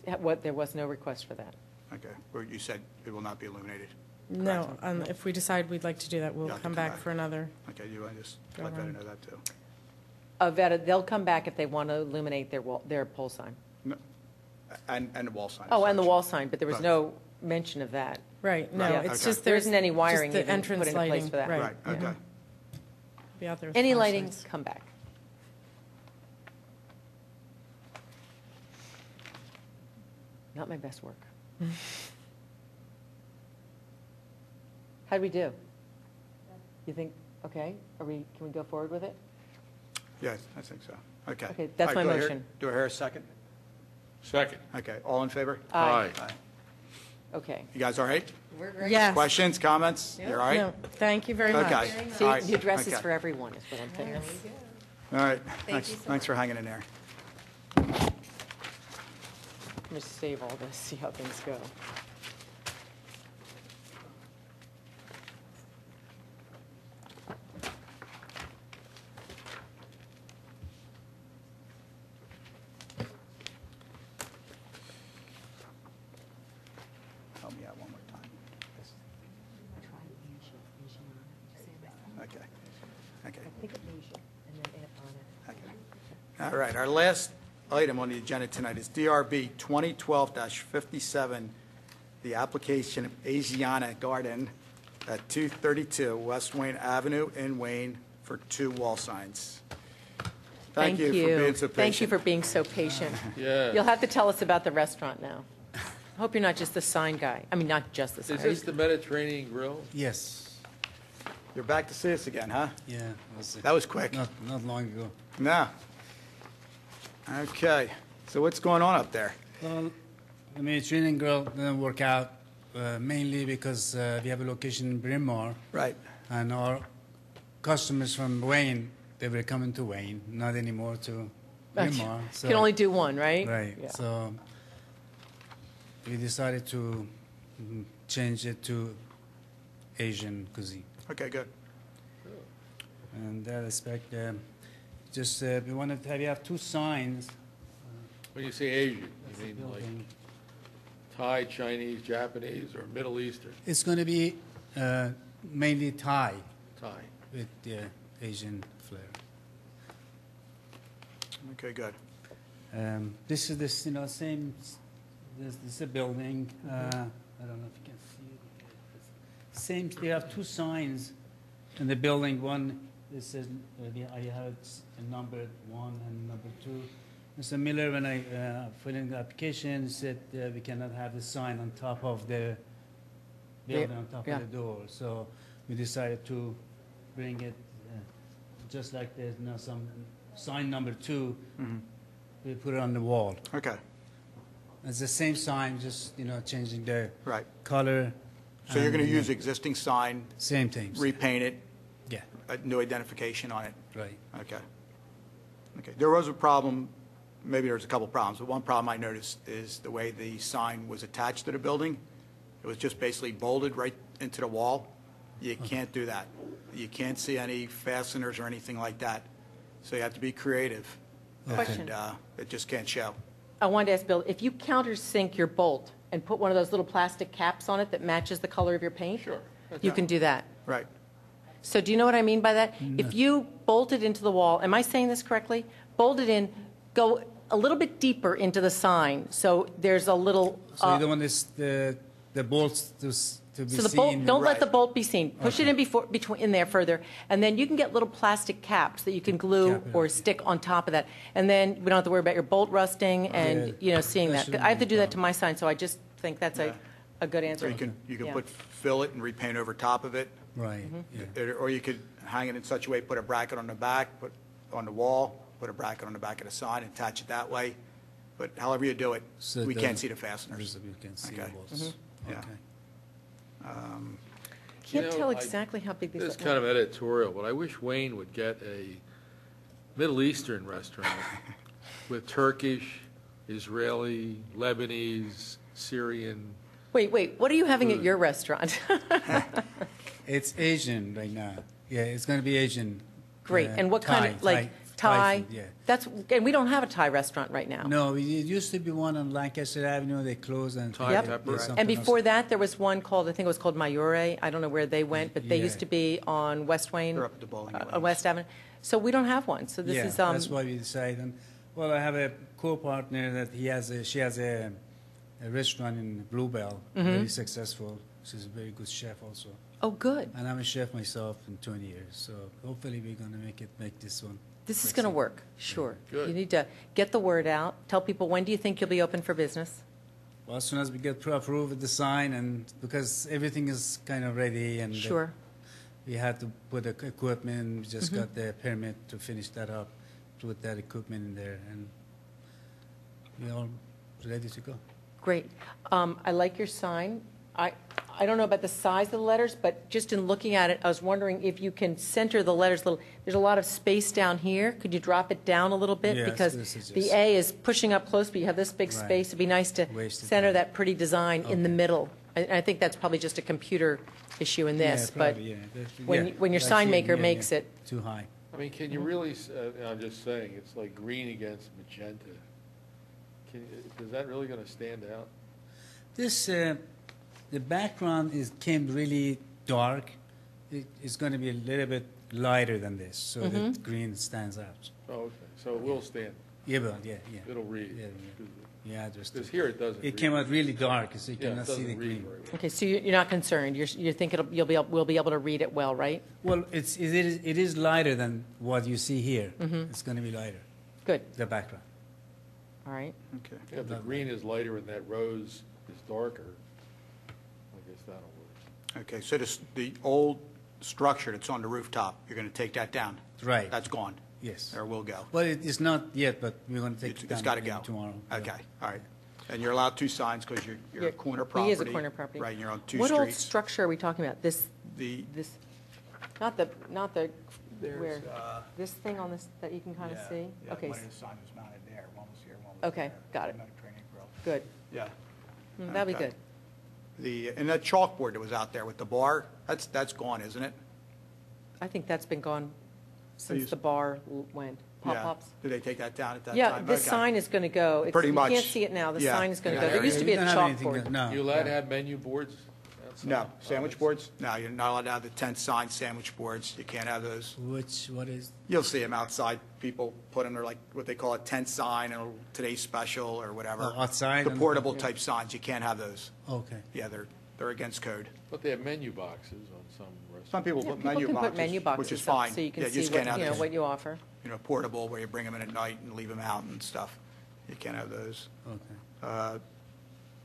there was no request for that. Okay. Or you said it will not be illuminated? No, if we decide we'd like to do that, we'll Yeah, to come come back back. for another. Okay, you want to just Go let Veta around. know that too? Veta, they'll come back if they want to illuminate their pole sign. No. And the wall sign? Oh, as and the such. wall sign, but there was Both. no mention of that. Right, no, Right, it's okay. just There there's. isn't any just wiring the even put entrance into place lighting, for that. Right, Yeah. okay. Be out there with Any lighting, flashlights. come back. Not my best work. How'd we do? You think, okay, can we go forward with it? Yes, I think so. Okay. Okay, that's All right, my do I hear- motion. Do I hear a second? Second. Okay, all in favor? Aye. Aye. Okay. You guys all right? We're great. Yes. Questions, comments? You're all right? No, thank you very much. Okay. See, All right, the address is okay. for everyone, is what I'm thinking. All right, you so thanks for hanging in there. Let me save all this, see how things go. Help me out one more time. Okay. Okay. I think it means you, and then add on it. Okay. All right, our last item on the agenda tonight is DRB 2012-57, the application of Asiana Garden at 232 West Wayne Avenue in Wayne for 2 wall signs. Thank you for being so patient. Thank you for being so patient. Yeah. You'll have to tell us about the restaurant now. I hope you're not just the sign guy. I mean, not just the sign. Is this the Mediterranean Grill? Yes. You're back to see us again, huh? Yeah. Was That was quick. not long ago. No. Okay, so what's going on up there? Well, the Mediterranean Grill didn't work out mainly because we have a location in Bryn Mawr, Right. and our customers from Wayne, they were coming to Wayne, not anymore to Bryn Mawr. You can only do one, right? Right. Yeah. So we decided to change it to Asian cuisine. Okay, good. And that aspect, we wanted to have 2 signs. When you say Asian, you mean like building. Thai, Chinese, Japanese, or Middle Eastern? It's going to be mainly Thai Thai. with Asian flair. Okay, good. This is this, same. This is a building. I don't know if you can see it. Same. They have 2 signs in the building. One, this says I have numbered 1 and number 2. Mr. Miller, when I filled in the application, said we cannot have the sign on top of the building, on top Yeah. of the door. So we decided to bring it just like there's some sign number 2. We put it on the wall. Okay, It's the same sign, just changing the right. color. So you're and, going to use existing sign, same things. repaint it, Yeah, new identification on it? right. Okay. Okay. There was a problem, maybe there's a couple problems, but one problem I noticed is the way the sign was attached to the building. It was just basically bolted right into the wall. You can't do that. You can't see any fasteners or anything like that. So you have to be creative. Question. And it just can't show. I wanted to ask Bill, if you countersink your bolt and put one of those little plastic caps on it that matches the color of your paint? Sure. You can do that. Right. So do you know what I mean by that? If you bolt it into the wall, am I saying this correctly? Bolt it in, go a little bit deeper into the sign, so there's a little... So you don't want the bolts to be So the seen? bolt, don't let Right. the bolt be seen. Push it in in there further, and then you can get little plastic caps that you can glue Cap it or on. stick on top of that. And then we don't have to worry about your bolt rusting and, seeing that. shouldn't I have to be do a that to my sign, so I just think that's Yeah. a good answer. Or you can Yeah. fill it and repaint over top of it. Right, Mm-hmm. yeah. Or you could hang it in such a way, put a bracket on the back, put on the wall, put a bracket on the back of the sign, attach it that way. But however you do it, So we the- can't see the fasteners. So you can see Okay. the bolts. Yeah. Okay. Can't tell I- exactly how big these This is are. kind of editorial, but I wish Wayne would get a Middle Eastern restaurant with Turkish, Israeli, Lebanese, Syrian. Wait, what are you having at your restaurant? It's Asian right now. Yeah, it's going to be Asian. Great, and what kind of, like, Thai? food, yeah. And we don't have a Thai restaurant right now. No, it used to be one on Lancaster Avenue. They closed and Thai Yep. pepper. there's Right. something And before else. that, there was one called, I think it was called Mayure. I don't know where they went, but they Yeah. used to be on West Wayne. They're up at the bowling On lanes. West Avenue. So we don't have one. So this yeah, is, that's why we decided. And, well, I have a co-partner that she has a restaurant in Bluebell, Mm-hmm. very successful. She's a very good chef also. oh, good. And I'm a chef myself in 20 years, so hopefully we're going to make this one. This is going to work, sure. Good. You need to get the word out. Tell people, when do you think you'll be open for business? Well, as soon as we get approved with the sign, and because everything is kind of ready, and Sure. we had to put the equipment, we just Mm-hmm. got the permit to finish that up, to put that equipment in there, and we're all ready to go. Great. I like your sign. I don't know about the size of the letters, but just in looking at it, I was wondering if you can center the letters a little. There's a lot of space down here. Could you drop it down a little bit? Yes, Because this is the just- A is pushing up close, but you have this big Right. space. It'd be nice to Wasted center time. that pretty design in the Okay. middle. I think that's probably just a computer issue in this, Yeah, but probably, yeah. when your I sign see, maker yeah, makes yeah. it. Too high. I mean, can you really, I'm just saying, it's like green against magenta. Is that really going to stand out? This, the background came really dark. it's going to be a little bit lighter than this, so the green stands out. Oh, okay, so it will stand, Yeah, but, yeah. it'll read. Yeah, yeah, just, Because here it doesn't read. it came out really dark, so you Yeah, it cannot see the doesn't read green. very well. Okay, so you're not concerned, you think we'll be able to read it well, right? Well, it is lighter than what you see here. It's going to be lighter, Good, the background. all right. Okay. Yeah, if the green is lighter and that rose is darker, I guess that'll work. Okay, so the old structure that's on the rooftop, you're going to take that down? Right. That's gone? Yes. Or will go? Well, it's not yet, but we're going to take it It's down got to maybe go? tomorrow. Okay, all right. And you're allowed 2 signs because you're a corner property? He is a corner property. Right, and you're on 2 What streets. old structure are we talking about? This, The, not the, There's, where, this thing on this, that you can kind of see? Okay, one of the signs was mounted there, one was here, one was Okay, there. got it. Mediterranean Grill. good. Yeah. That'll be Okay. good. And that chalkboard that was out there with the bar, that's gone, isn't it? I think that's been gone since you- the bar went. Yeah. Pop-ups? Did they take that down at that time? Yeah, this Okay. sign is going to go. It's- Pretty much. You can't see it now. The Yeah. sign is going to Yeah, go. There there used to be We a don't have anything chalkboard. No. You allowed to have menu boards outside? No, sandwich boards? No, you're not allowed to have the tent sign sandwich boards. You can't have those. What is? You'll see them outside. People put them, they're like what they call a tent sign or today's special or whatever. Oh, outside The and- portable type signs, you can't have those. Okay. Yeah, they're against code. But they have menu boxes on some restaurants. Some people Yeah, put people menu can boxes, put menu which boxes is up fine. so you can Yeah, see just can't what, have you know, those, what you offer. portable where you bring them in at night and leave them out and stuff. You can't have those. Okay.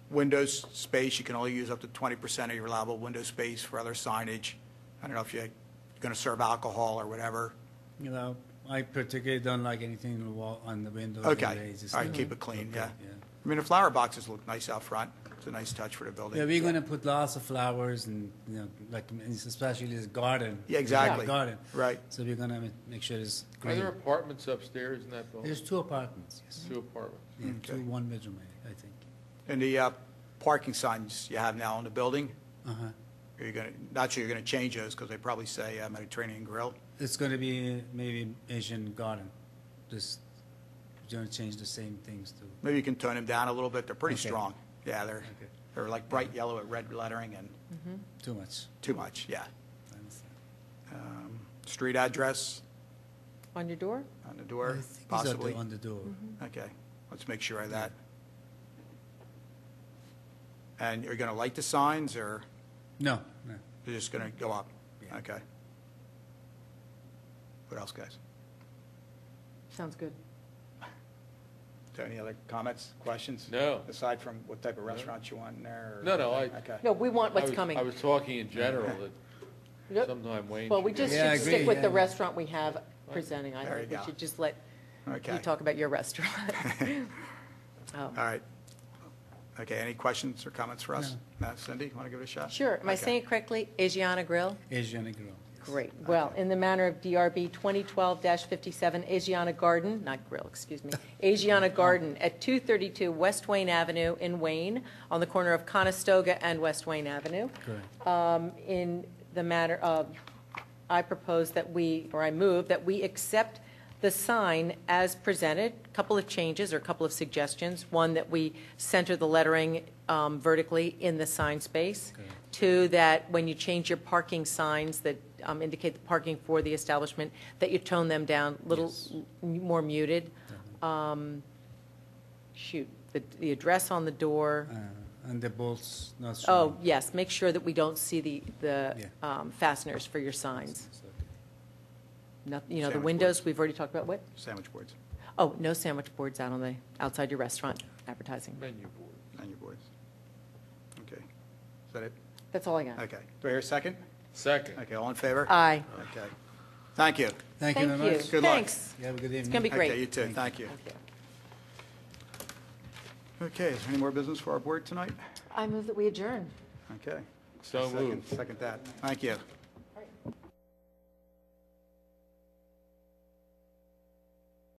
Windows space, you can only use up to 20% of your allowable window space for other signage. I don't know if you're going to serve alcohol or whatever. You know, I particularly don't like anything on the wall, on the windows. Okay, anyways. It's all right, not- keep it clean, yeah. Okay, I mean, the flower boxes look nice out front. It's a nice touch for the building. Yeah, we're going to put lots of flowers and, like, especially this garden. Yeah, exactly. Garden. Right. So we're going to make sure it's Are green. there apartments upstairs in that building? There's 2 apartments, yes. 2 apartments. Yeah, Okay. 2 one-bedroom, I think. And the parking signs you have now on the building, Uh-huh. are you going to, not sure you're going to change those because they probably say Mediterranean Grill? It's going to be maybe Asian garden. Just going to change the same things too. Maybe you can tone them down a little bit. They're pretty Okay. strong. Yeah, Okay. they're like bright yellow with red lettering and Too much. too much, yeah. I understand. Street address On your door? on the door, I think it's possibly? on the door. Okay, let's make sure of that. And you're going to light the signs, or No, no. you're just going to go up? Yeah. Okay. What else, guys? Sounds good. Is there any other comments, questions? No. Aside from what type of restaurants you want in there? or- No, Okay. No, we want what's I was- coming. I was talking in general that Yep. sometime Wayne. Well, we should just get- Yeah, I should stick agree, with the yeah. restaurant we have presenting. I There think you we go. should just let Okay. you talk about your restaurant. All right. Okay, any questions or comments for us? No, Cindy, want to give it a shot? Sure. Am I Okay. saying it correctly? Asiana Grill? Asian grill. Yes. Great. Well, in the manner of DRB 2012-57, Asiana Garden, not grill, excuse me, Asiana Garden at 232 West Wayne Avenue in Wayne, on the corner of Conestoga and West Wayne Avenue. Correct. In the matter of, I propose that I move that we accept the sign as presented. A couple of changes or a couple of suggestions. One, that we center the lettering vertically in the sign space. Okay. 2, that when you change your parking signs that indicate the parking for the establishment, that you tone them down a little Yes. more muted. The address on the door. And the bolts not Oh, showing. yes, make sure that we don't see the Yeah. fasteners for your signs. So, The Sandwich windows, boards. we've already talked about what? Sandwich boards, Oh, no sandwich boards outside your restaurant advertising. Menu board. menu boards. Okay. Is that it? That's all I got. Okay. Do I hear a second? Second. Okay, all in favor? Aye. Okay. Thank you. Thank you very much. Good luck. Thanks. You have a good evening. It's going to be great. Okay, you too. Thank you. Thank you. Okay, is there any more business for our board tonight? I move that we adjourn. Okay. So moved. Second that. Thank you.